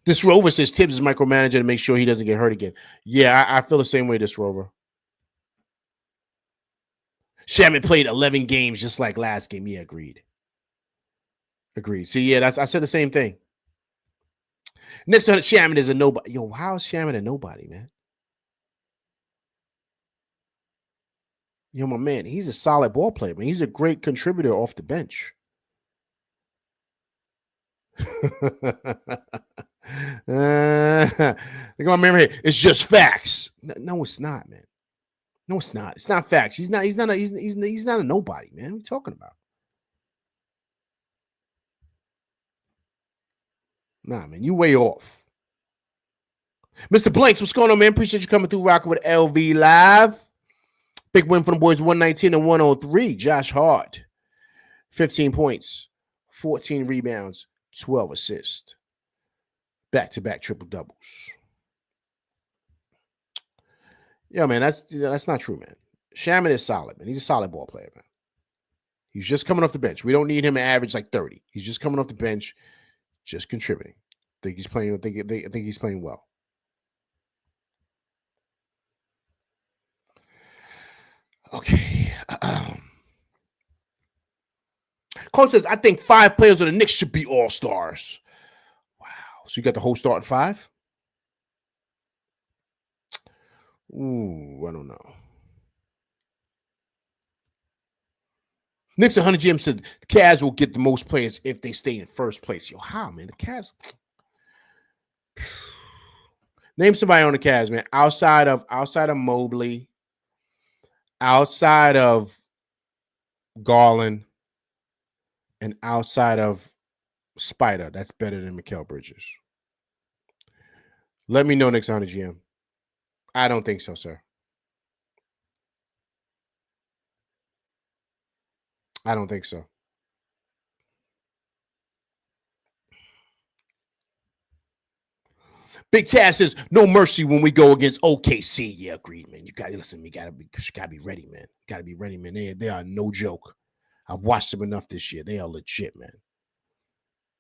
This Rover says Tibbs is micromanager to make sure he doesn't get hurt again. Yeah, I feel the same way. This Rover. Shaman played 11 games just like last game. Yeah, agreed. See, yeah, I said the same thing. Next to Shaman is a nobody. Yo, how is Shaman a nobody, man? Yo, my man, he's a solid ball player, man. He's a great contributor off the bench. Look at my man here. It's just facts. No, it's not, man. No, it's not. It's not facts. He's not a nobody, man. What are you talking about? Nah, man, you way off. Mr. Blanks, what's going on, man? Appreciate you coming through rocking with LV Live. Big win for the boys, 119-103. Josh Hart, 15 points, 14 rebounds, 12 assists. Back-to-back triple doubles. Yeah, man, that's not true, man. Shaman is solid, man. He's a solid ball player, man. He's just coming off the bench. We don't need him to average like 30. He's just coming off the bench, just contributing. I think he's playing well. Okay. Coach says, I think 5 players of the Knicks should be all-stars. Wow. So you got the whole starting 5? Ooh, I don't know. Knicks 100 GM said the Cavs will get the most players if they stay in first place. Yo, how, man? The Cavs. Name somebody on the Cavs, man. Outside of Mobley, outside of Garland, and outside of Spider, that's better than Mikal Bridges. Let me know, Knicks 100 GM. I don't think so, sir. I don't think so. Big Taz says no mercy when we go against OKC. Yeah, agreed, man. You gotta listen. You gotta be ready, man. Gotta be ready, man. They are no joke. I've watched them enough this year. They are legit, man.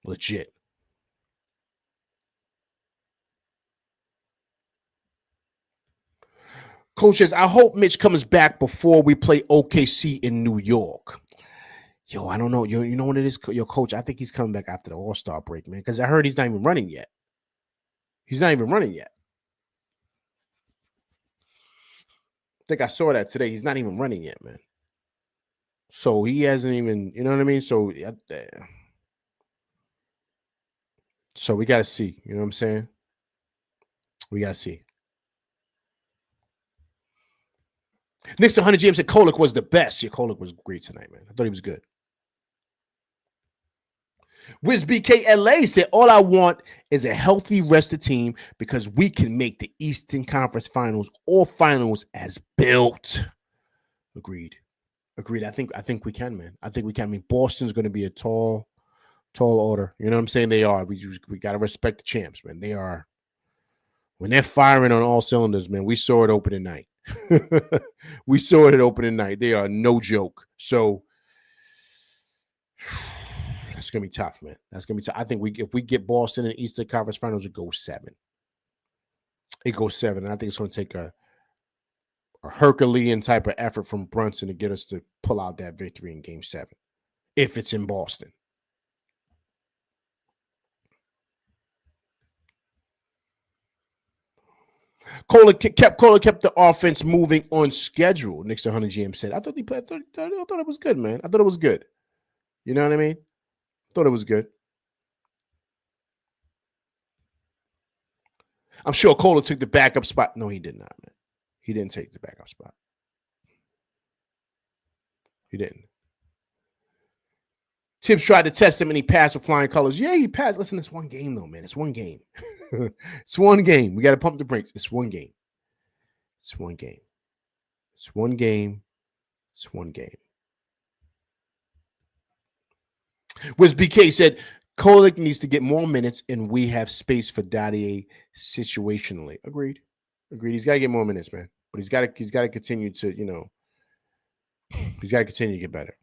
Legit. Coach says, I hope Mitch comes back before we play OKC in New York. Yo, I don't know. You know what it is, your coach? I think he's coming back after the All-Star break, man. Because I heard he's not even running yet. He's not even running yet. I think I saw that today. He's not even running yet, man. So he hasn't even, you know what I mean? So we got to see. You know what I'm saying? We got to see. Knicks 100 GM said Kolek was the best. Yeah, Kolek was great tonight, man. I thought he was good. WizBKLA said, all I want is a healthy, rested team because we can make the Eastern Conference Finals or finals as built. Agreed. I think we can, man. I think we can. I mean, Boston's going to be a tall order. You know what I'm saying? They are. We got to respect the champs, man. They are. When they're firing on all cylinders, man, we saw it opening night. We saw it at opening night. They are no joke. So that's gonna be tough, man. That's gonna be tough. I think if we get Boston in the Eastern Conference Finals, it goes 7. It goes 7. And I think it's gonna take a Herculean type of effort from Brunson to get us to pull out that victory in Game 7, if it's in Boston. Kohler kept the offense moving on schedule. Knicks 100 GM said. I thought it was good, man. I thought it was good. You know what I mean? Thought it was good. I'm sure Kohler took the backup spot. No, he did not, man. He didn't take the backup spot. He didn't. Tibbs tried to test him and he passed with flying colors. Yeah, he passed. Listen, it's one game, though, man. It's one game. It's one game. We got to pump the brakes. It's one game. It's one game. It's one game. It's one game. Wiz BK said, Kolek needs to get more minutes and we have space for Dadier situationally. Agreed. He's got to get more minutes, man. But he's got to continue to, he's got to continue to get better.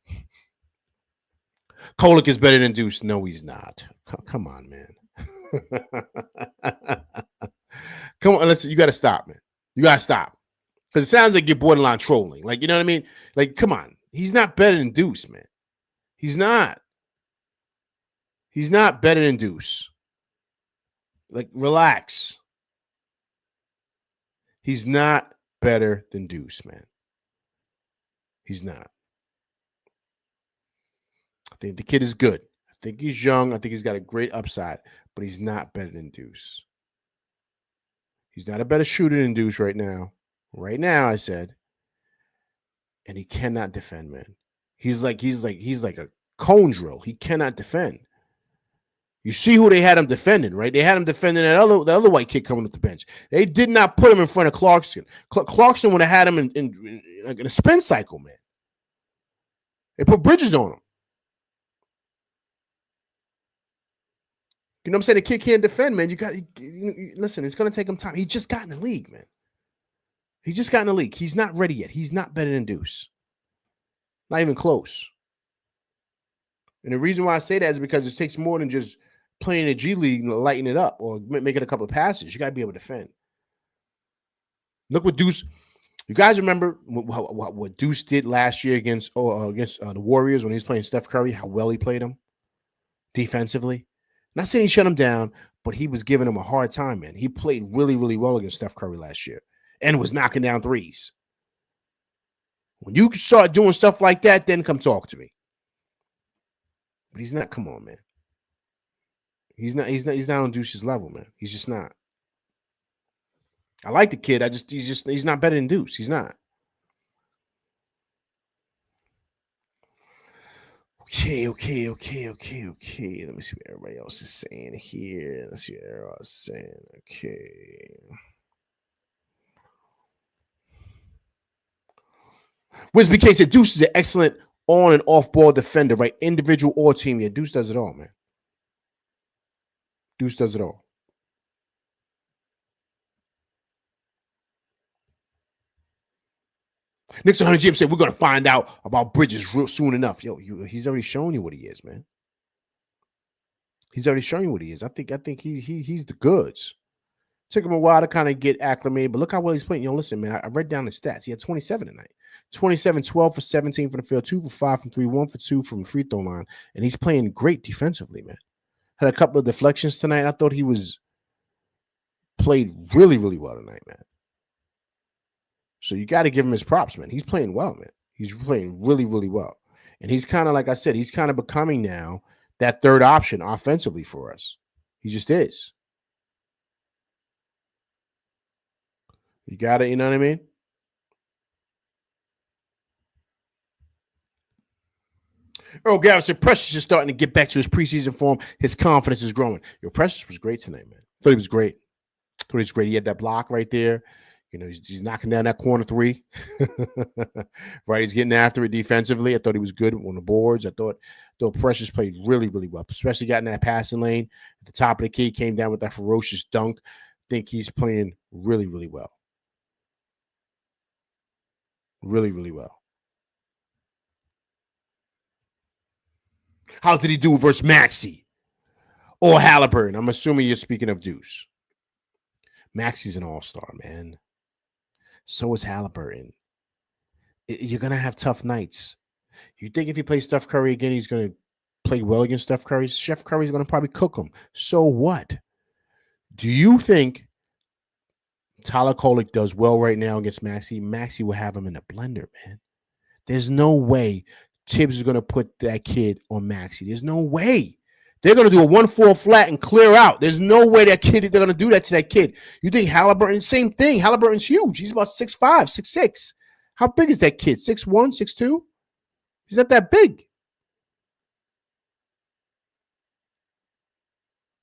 Kolek is better than Deuce. No, he's not. Come on, man. Come on, listen, you got to stop, man. You got to stop. Because it sounds like you're borderline trolling. Like, you know what I mean? Like, come on. He's not better than Deuce, man. He's not. He's not better than Deuce. Like, relax. He's not better than Deuce, man. He's not. I think the kid is good. I think he's young. I think he's got a great upside, but he's not better than Deuce. He's not a better shooter than Deuce right now. Right now, I said. And he cannot defend, man. He's like a cone drill. He cannot defend. You see who they had him defending, right? They had him defending the other white kid coming off the bench. They did not put him in front of Clarkson. Clarkson would have had him in a spin cycle, man. They put Bridges on him. You know what I'm saying? The kid can't defend, man. Listen, it's going to take him time. He just got in the league, man. He just got in the league. He's not ready yet. He's not better than Deuce. Not even close. And the reason why I say that is because it takes more than just playing a G League and lighting it up or making a couple of passes. You got to be able to defend. Look what Deuce. You guys remember what Deuce did last year against the Warriors when he was playing Steph Curry, how well he played him defensively? Not saying he shut him down, but he was giving him a hard time, man. He played really, really well against Steph Curry last year and was knocking down threes. When you start doing stuff like that, then come talk to me. But he's not. Come on, man. He's not on Deuce's level, man. He's just not. I like the kid. He's not better than Deuce. He's not. Okay. Let me see what everybody else is saying here. Let's see what everybody else is saying. Okay. Wiz BK said Deuce is an excellent on and off ball defender, right? Individual or team. Yeah, Deuce does it all, man. Deuce does it all. Knicks 100 Jim said we're gonna find out about Bridges real soon enough. Yo, he's already shown you what he is, man. He's already shown you what he is. I think he's the goods. Took him a while to kind of get acclimated, but look how well he's playing. Yo, listen, man, I read down the stats. He had 27 tonight. 27, 12 for 17 from the field, 2 for 5 from 3, 1 for 2 from the free throw line. And he's playing great defensively, man. Had a couple of deflections tonight. I thought he played really, really well tonight, man. So you got to give him his props, man. He's playing well, man. He's playing really, really well. And he's kind of, like I said, he's kind of becoming now that third option offensively for us. He just is. You got it, you know what I mean? Earl Garrett said Precious is starting to get back to his preseason form. His confidence is growing. Yo, Precious was great tonight, man. Thought he was great. Thought he was great. He had that block right there. You know, he's knocking down that corner three. Right, he's getting after it defensively. I thought he was good on the boards. I thought Precious played really, really well, especially got in that passing lane. At the top of the key, came down with that ferocious dunk. I think he's playing really, really well. Really, really well. How did he do versus Maxey or Halliburton? I'm assuming you're speaking of Deuce. Maxey's an all-star, man. So is Halliburton. You're going to have tough nights. You think if he plays Steph Curry again, he's going to play well against Steph Curry? Steph Curry's going to probably cook him. So what? Do you think Tyler Kolek does well right now against Maxey? Maxey will have him in a blender, man. There's no way Tibbs is going to put that kid on Maxey. There's no way. They're going to do a 1-4 flat and clear out. There's no way they're going to do that to that kid. You think Halliburton, same thing. Halliburton's huge. He's about 6'5", 6'6". How big is that kid? 6'1", 6'2"? He's not that big.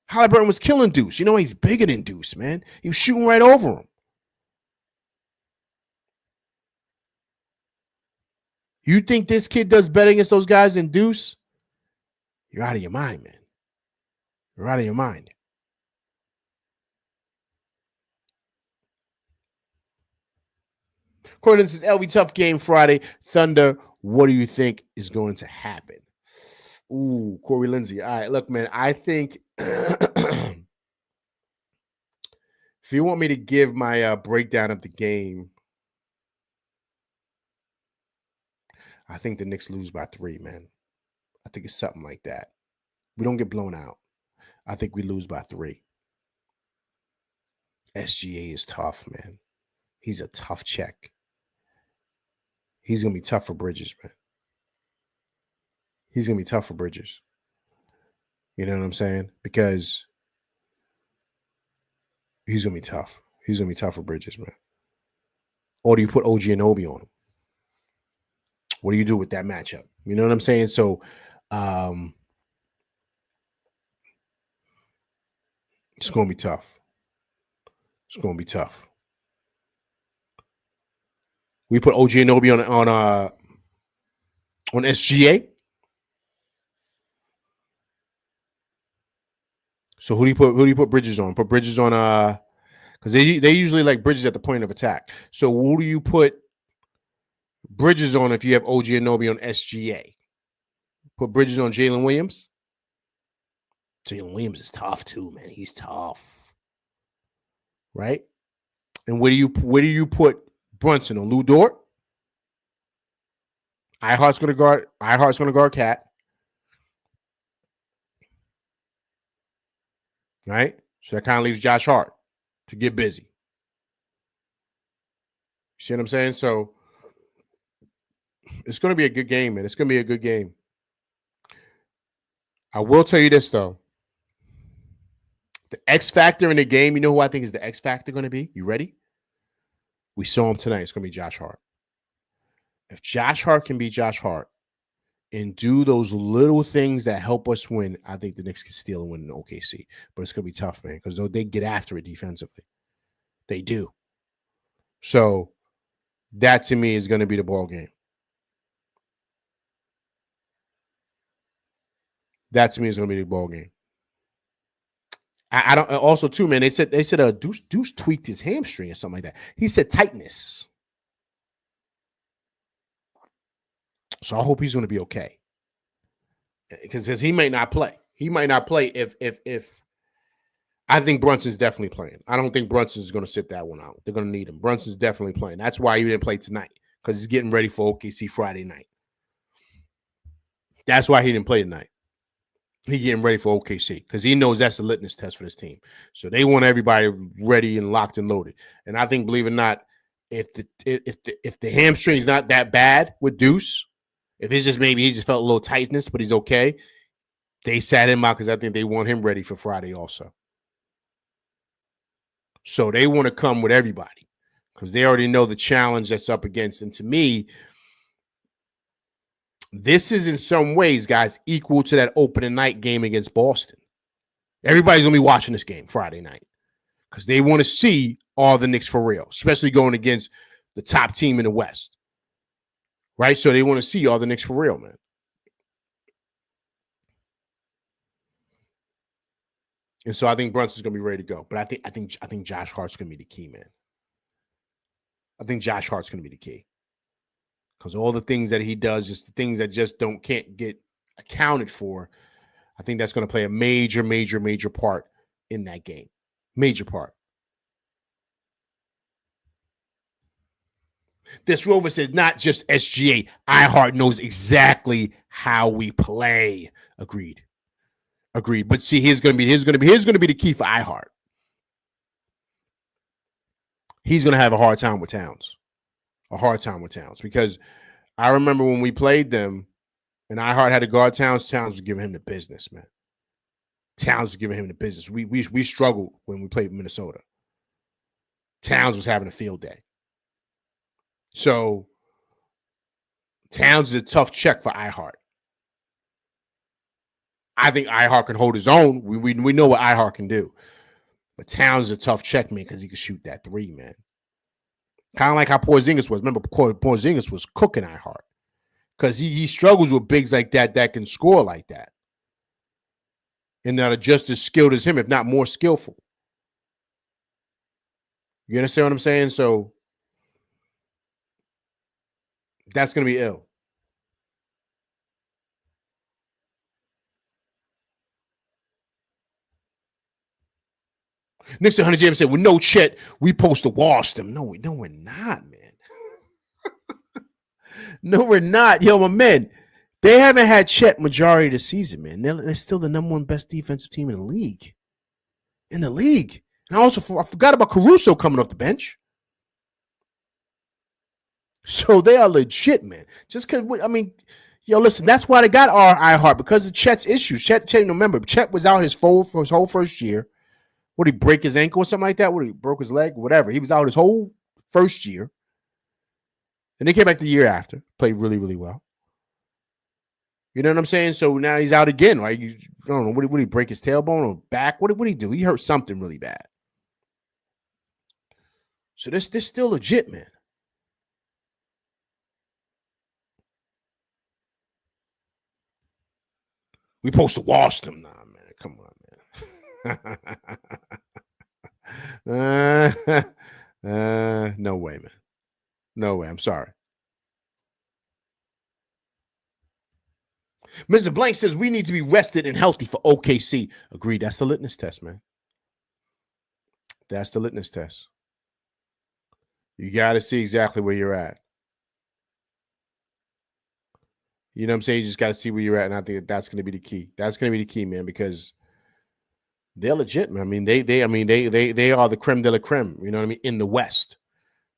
Halliburton was killing Deuce. You know, he's bigger than Deuce, man. He was shooting right over him. You think this kid does better against those guys than Deuce? You're out of your mind, man. You're out of your mind. According to this LV Tough Game Friday, Thunder, what do you think is going to happen? Ooh, Corey Lindsay. All right, look, man, I think if you want me to give my breakdown of the game, I think the Knicks lose by 3, man. I think it's something like that. We don't get blown out. I think we lose by 3. SGA is tough, man. He's a tough check. He's going to be tough for Bridges, man. He's going to be tough for Bridges. You know what I'm saying? Because he's going to be tough. He's going to be tough for Bridges, man. Or do you put OG Anunoby on him? What do you do with that matchup? You know what I'm saying? So, it's going to be tough. It's going to be tough. We put OG Anunoby on SGA. So who do you put Bridges on? Put Bridges on because they usually like Bridges at the point of attack. So who do you put Bridges on if you have OG Anunoby on SGA? Put Bridges on Jalen Williams. Jalen Williams is tough too, man. He's tough, right? And where do you put Brunson on Lou Dort? Ihart's going to guard Cat. Right? So that kind of leaves Josh Hart to get busy. You see what I'm saying? So it's going to be a good game, man. It's going to be a good game. I will tell you this, though. The X factor in the game, you know who I think is the X factor going to be? You ready? We saw him tonight. It's going to be Josh Hart. If Josh Hart can be Josh Hart and do those little things that help us win, I think the Knicks can steal and win in OKC. But it's going to be tough, man, because they get after it defensively. They do. So that, to me, is going to be the ball game. That to me is going to be the ball game. I don't. Also, too, man. They said Deuce tweaked his hamstring or something like that. He said tightness. So I hope he's going to be okay. Because he may not play. He might not play if I think Brunson's definitely playing. I don't think Brunson's going to sit that one out. They're going to need him. Brunson's definitely playing. That's why he didn't play tonight, because he's getting ready for OKC Friday night. That's why he didn't play tonight. He's getting ready for OKC because he knows that's the litmus test for this team. So they want everybody ready and locked and loaded. And I think, believe it or not, if the hamstring's not that bad with Deuce, if it's just maybe he just felt a little tightness, but he's okay, they sat him out because I think they want him ready for Friday also. So they want to come with everybody because they already know the challenge that's up against. And to me, this is in some ways, guys, equal to that opening night game against Boston. Everybody's going to be watching this game Friday night because they want to see all the Knicks for real, especially going against the top team in the West. Right? So they want to see all the Knicks for real, man. And so I think Brunson's going to be ready to go. But I think Josh Hart's going to be the key, man. I think Josh Hart's going to be the key. Because all the things that he does, just the things that just can't get accounted for, I think that's going to play a major, major, major part in that game. Major part. This Rover says not just SGA. iHeart knows exactly how we play. Agreed. But see, here's going to be the key for iHeart. He's going to have a hard time with Towns. Because I remember when we played them and iHeart had to guard Towns, Towns was giving him the business, man. Towns was giving him the business. We struggled when we played Minnesota. Towns was having a field day. So Towns is a tough check for iHeart. I think iHeart can hold his own. We know what iHeart can do. But Towns is a tough check, man, because he can shoot that three, man. Kind of like how Porzingis was. Remember, Porzingis was cooking iHeart because he struggles with bigs like that can score like that. And that are just as skilled as him, if not more skillful. You understand what I'm saying? So that's going to be ill. Knicks 100 James said, with no Chet, we supposed to wash them. No, we're not, man. No, we're not. Yo, my men, they haven't had Chet majority of the season, man. They're still the number one best defensive team in the league. And I forgot about Caruso coming off the bench. So they are legit, man. Just because, listen, that's why they got our iHeart, because of Chet's issues. Chet, remember, Chet was out his whole first year. What, did he break his ankle or something like that? What, he broke his leg? Whatever. He was out his whole first year. And they came back the year after. Played really, really well. You know what I'm saying? So now he's out again, right? I don't know. What did he break his tailbone or back? What did he do? He hurt something really bad. So this still legit, man. We supposed to wash them. Nah, man. Come on, man. No way, man. No way. I'm sorry. Mr. Blank says we need to be rested and healthy for OKC. Agreed. That's the litmus test, man. That's the litmus test. You got to see exactly where you're at. You know what I'm saying? You just got to see where you're at, and I think that's going to be the key. That's going to be the key, man, because they're legit, man. I mean, they are the creme de la creme, you know what I mean, in the West,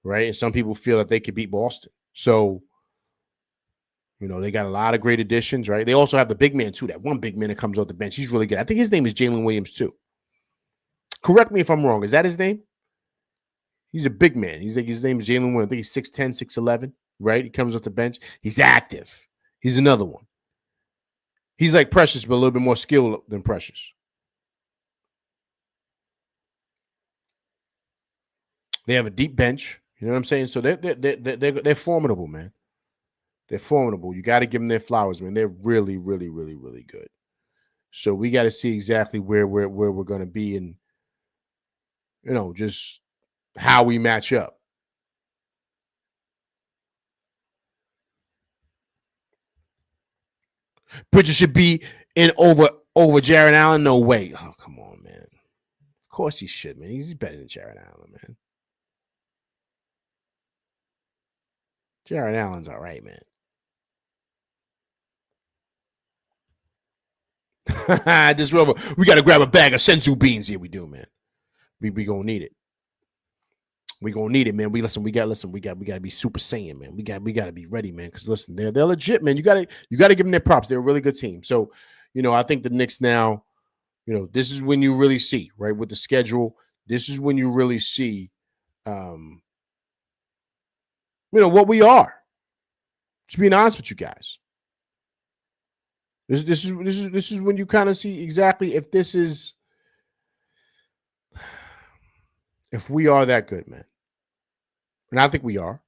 right? And some people feel that they could beat Boston. So, they got a lot of great additions, right? They also have the big man, too. That one big man that comes off the bench. He's really good. I think his name is Jalen Williams, too. Correct me if I'm wrong. Is that his name? He's a big man. His name is Jalen Williams. I think he's 6'10", 6'11", right? He comes off the bench. He's active. He's another one. He's like Precious, but a little bit more skilled than Precious. They have a deep bench. You know what I'm saying? So they're formidable, man. They're formidable. You got to give them their flowers, man. They're really, really, really, really good. So we got to see exactly where we're going to be, and just how we match up. Bridges should be in over Jared Allen. No way. Oh, come on, man. Of course he should, man. He's better than Jared Allen, man. Jared Allen's all right, man. This rover, we got to grab a bag of sensu beans. Here we do, man. We gonna need it. We gonna need it, man. We got to be Super Saiyan, man. We got to be ready, man. Because listen, they're legit, man. You got to give them their props. They're a really good team. So, I think the Knicks now, this is when you really see, right, with the schedule. This is when you really see, what we are. Just being honest with you guys. This is when you kind of see exactly if we are that good, man. And I think we are.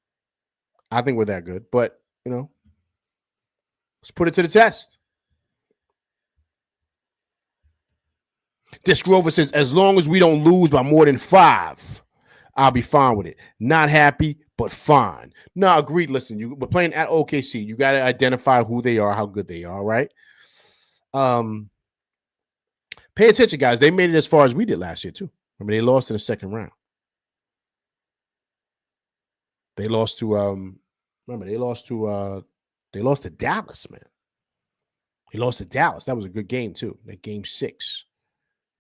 I think we're that good. But, let's put it to the test. Disc Rover says, as long as we don't lose by more than 5, I'll be fine with it. Not happy, but fine. No, agreed. Listen, we're playing at OKC. You got to identify who they are, how good they are, right? Pay attention, guys. They made it as far as we did last year, too. Remember, they lost in the second round. They lost to they lost to Dallas, man. They lost to Dallas. That was a good game, too. That game 6.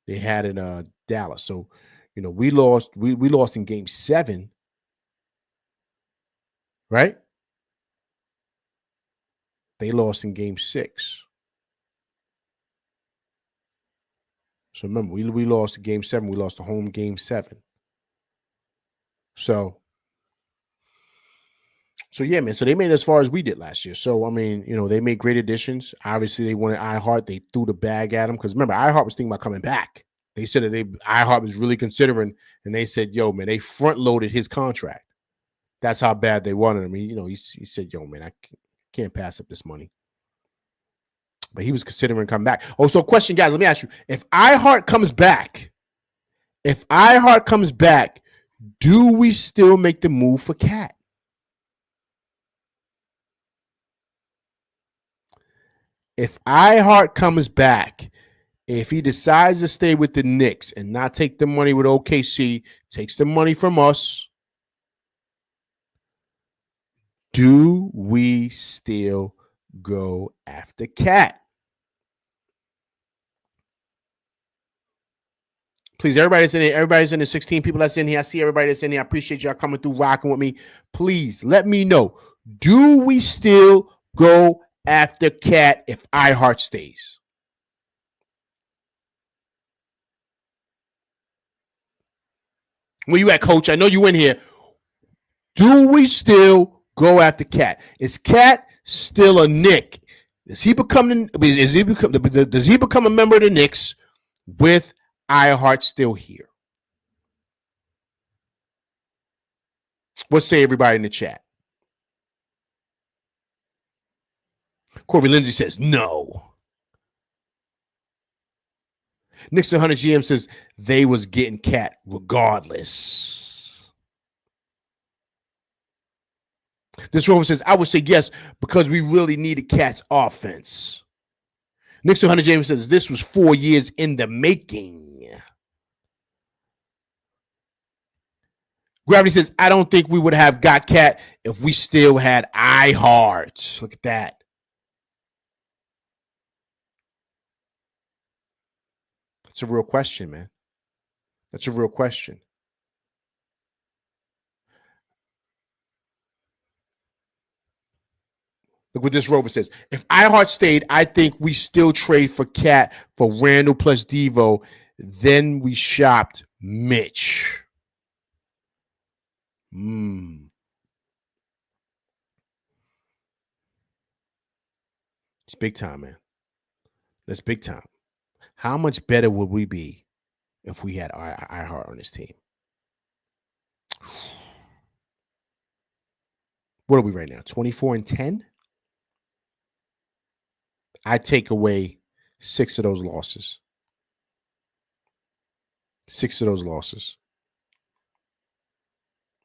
They had in Dallas. So, we lost. We lost in game 7, right? They lost in game 6. So remember, we lost game 7. We lost the home game 7. So yeah, man. So they made it as far as we did last year. So I mean, they made great additions. Obviously, they wanted iHeart. They threw the bag at them because remember, iHeart was thinking about coming back. They said that iHeart was really considering, and they said, "Yo, man, they front loaded his contract. That's how bad they wanted him." He said, "Yo, man, I can't pass up this money." But he was considering coming back. Oh, so question, guys, let me ask you: if iHeart comes back, do we still make the move for Cat? If iHeart comes back, if he decides to stay with the Knicks and not take the money with OKC, takes the money from us, do we still go after Cat? Please, everybody's in here. Everybody's in the 16 people that's in here. I see everybody that's in here. I appreciate y'all coming through, rocking with me. Please let me know. Do we still go after Cat if iHeart stays? Where you at, Coach? I know you in here. Do we still go after Cat? Is Cat still a Knick? Does he become a member of the Knicks with iHeart still here? What say everybody in the chat? Corey Lindsay says no. Nixon 100 GM says they was getting Cat regardless. This rover says, I would say yes because we really needed Cat's offense. Nixon 100 GM says this was 4 years in the making. Gravity says, I don't think we would have got Cat if we still had iHeart. Look at that. That's a real question, man. That's a real question. Look what this rover says. If iHeart stayed, I think we still trade for Cat for Randall plus Devo. Then we shopped Mitch. It's big time, man. That's big time. How much better would we be if we had iHeart on this team? What are we right now? 24-10? I take away 6 of those losses. 6 of those losses.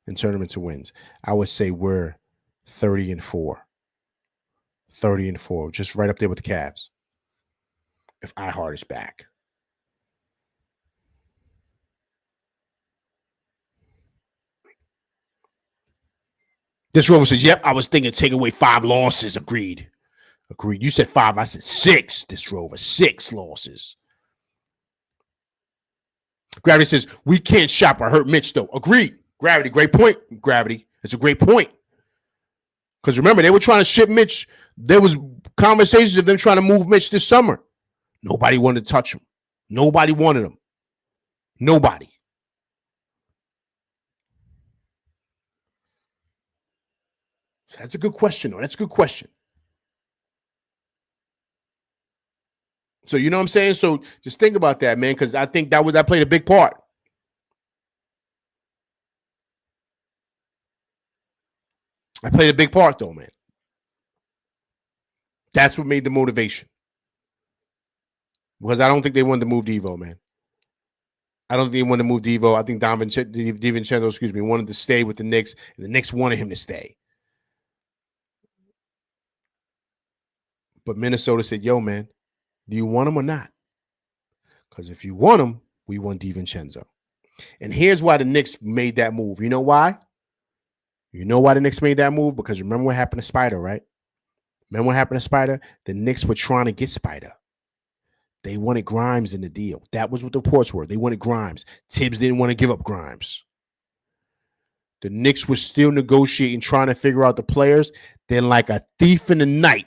And turn them into wins. I would say we're 30-4. 30-4. Just right up there with the Cavs. If iHeart is back. This Rover says, yep, I was thinking take away 5 losses. Agreed. You said 5. I said 6. This Rover, 6 losses. Gravity says, we can't shop or hurt Mitch, though. Agreed. Gravity, great point. Gravity, it's a great point. Because remember, they were trying to ship Mitch. There was conversations of them trying to move Mitch this summer. Nobody wanted to touch him. Nobody wanted him. Nobody. So that's a good question, though. That's a good question. So you know what I'm saying? So just think about that, man, because I think that played a big part. I played a big part, though, man. That's what made the motivation. Because I don't think they wanted to move Devo, man. I don't think they wanted to move Devo. I think DiVincenzo, wanted to stay with the Knicks, and the Knicks wanted him to stay. But Minnesota said, yo, man, do you want him or not? Because if you want him, we want DiVincenzo. And here's why the Knicks made that move. You know why? You know why the Knicks made that move? Because remember what happened to Spider, right? Remember what happened to Spider? The Knicks were trying to get Spider. They wanted Grimes in the deal. That was what the reports were. They wanted Grimes. Tibbs didn't want to give up Grimes. The Knicks were still negotiating, trying to figure out the players. Then, like a thief in the night,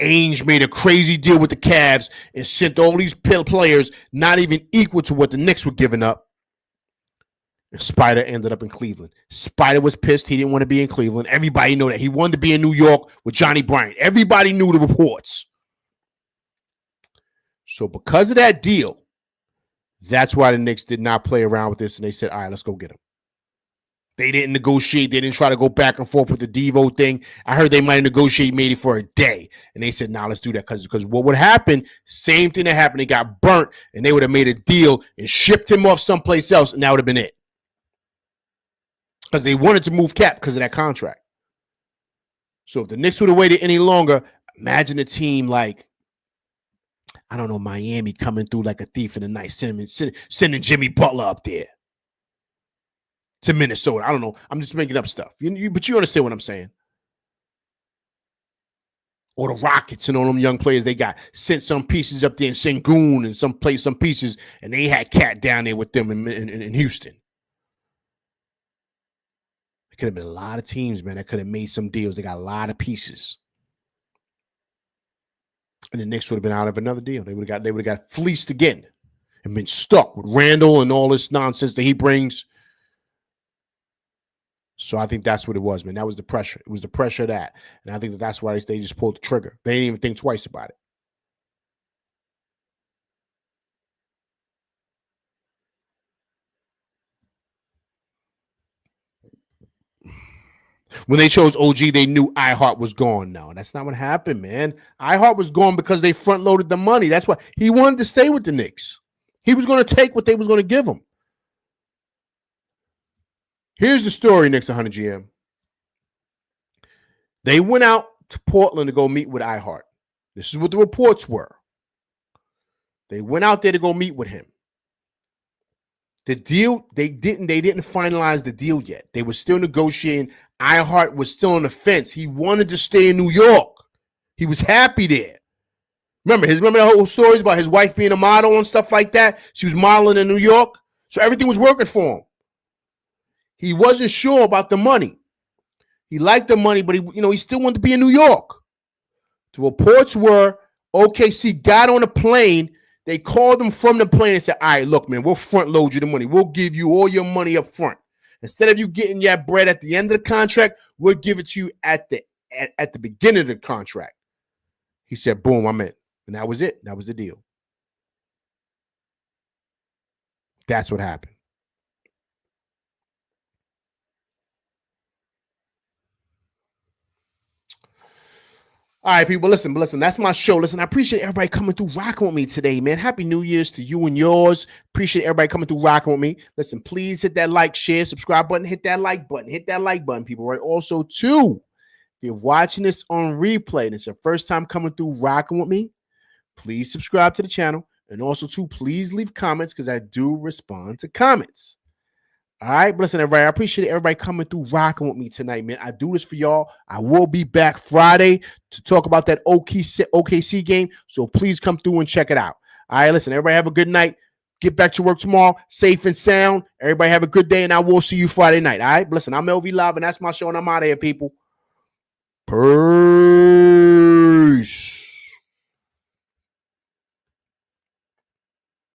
Ainge made a crazy deal with the Cavs and sent all these players not even equal to what the Knicks were giving up. And Spider ended up in Cleveland. Spider was pissed. He didn't want to be in Cleveland. Everybody knew that. He wanted to be in New York with Johnny Bryant. Everybody knew the reports. So because of that deal, that's why the Knicks did not play around with this, and they said, all right, let's go get him. They didn't negotiate. They didn't try to go back and forth with the Devo thing. I heard they might negotiate maybe for a day, and they said, nah, let's do that because what would happen, same thing that happened, they got burnt, and they would have made a deal and shipped him off someplace else, and that would have been it. Because they wanted to move Cap because of that contract. So if the Knicks would have waited any longer, imagine a team like, I don't know, Miami coming through like a thief in the night, sending Jimmy Butler up there to Minnesota. I don't know. I'm just making up stuff. But you understand what I'm saying. Or the Rockets and all them young players they got. Sent some pieces up there in Sengun and some pieces, and they had Cat down there with them in Houston. It could have been a lot of teams, man, that could have made some deals. They got a lot of pieces. And the Knicks would have been out of another deal. They would have got fleeced again and been stuck with Randall and all this nonsense that he brings. So I think that's what it was, man. That was the pressure. It was the pressure of that. And I think that's why they just pulled the trigger. They didn't even think twice about it. When they chose OG, they knew iHeart was gone. No, that's not what happened, man. iHeart was gone because they front-loaded the money. That's why he wanted to stay with the Knicks. He was going to take what they was going to give him. Here's the story, Knicks 100 GM. They went out to Portland to go meet with iHeart. This is what the reports were. They went out there to go meet with him. The deal, they didn't finalize the deal yet. They were still negotiating. iHeart was still on the fence. He wanted to stay in New York. He was happy there. Remember the whole stories about his wife being a model and stuff like that? She was modeling in New York. So everything was working for him. He wasn't sure about the money. He liked the money, but he still wanted to be in New York. The reports were OKC got on a plane. They called him from the plane and said, all right, look, man, we'll front load you the money. We'll give you all your money up front. Instead of you getting your bread at the end of the contract, we'll give it to you at the beginning of the contract. He said, boom, I'm in. And that was it. That was the deal. That's what happened. All right, people, listen, that's my show. Listen, I appreciate everybody coming through rocking with me today, man. Happy New Year's to you and yours. Appreciate everybody coming through rocking with me. Listen, please hit that like, share, subscribe button, hit that like button, people, right? Also, too, if you're watching this on replay and it's your first time coming through rocking with me, please subscribe to the channel. And also, too, please leave comments because I do respond to comments. All right, but listen, everybody, I appreciate everybody coming through rocking with me tonight, man. I do this for y'all. I will be back Friday to talk about that OKC game, so please come through and check it out. All right, listen, everybody have a good night. Get back to work tomorrow, safe and sound. Everybody have a good day, and I will see you Friday night. All right, but listen, I'm LV Live, and that's my show, and I'm out of here, people. Peace.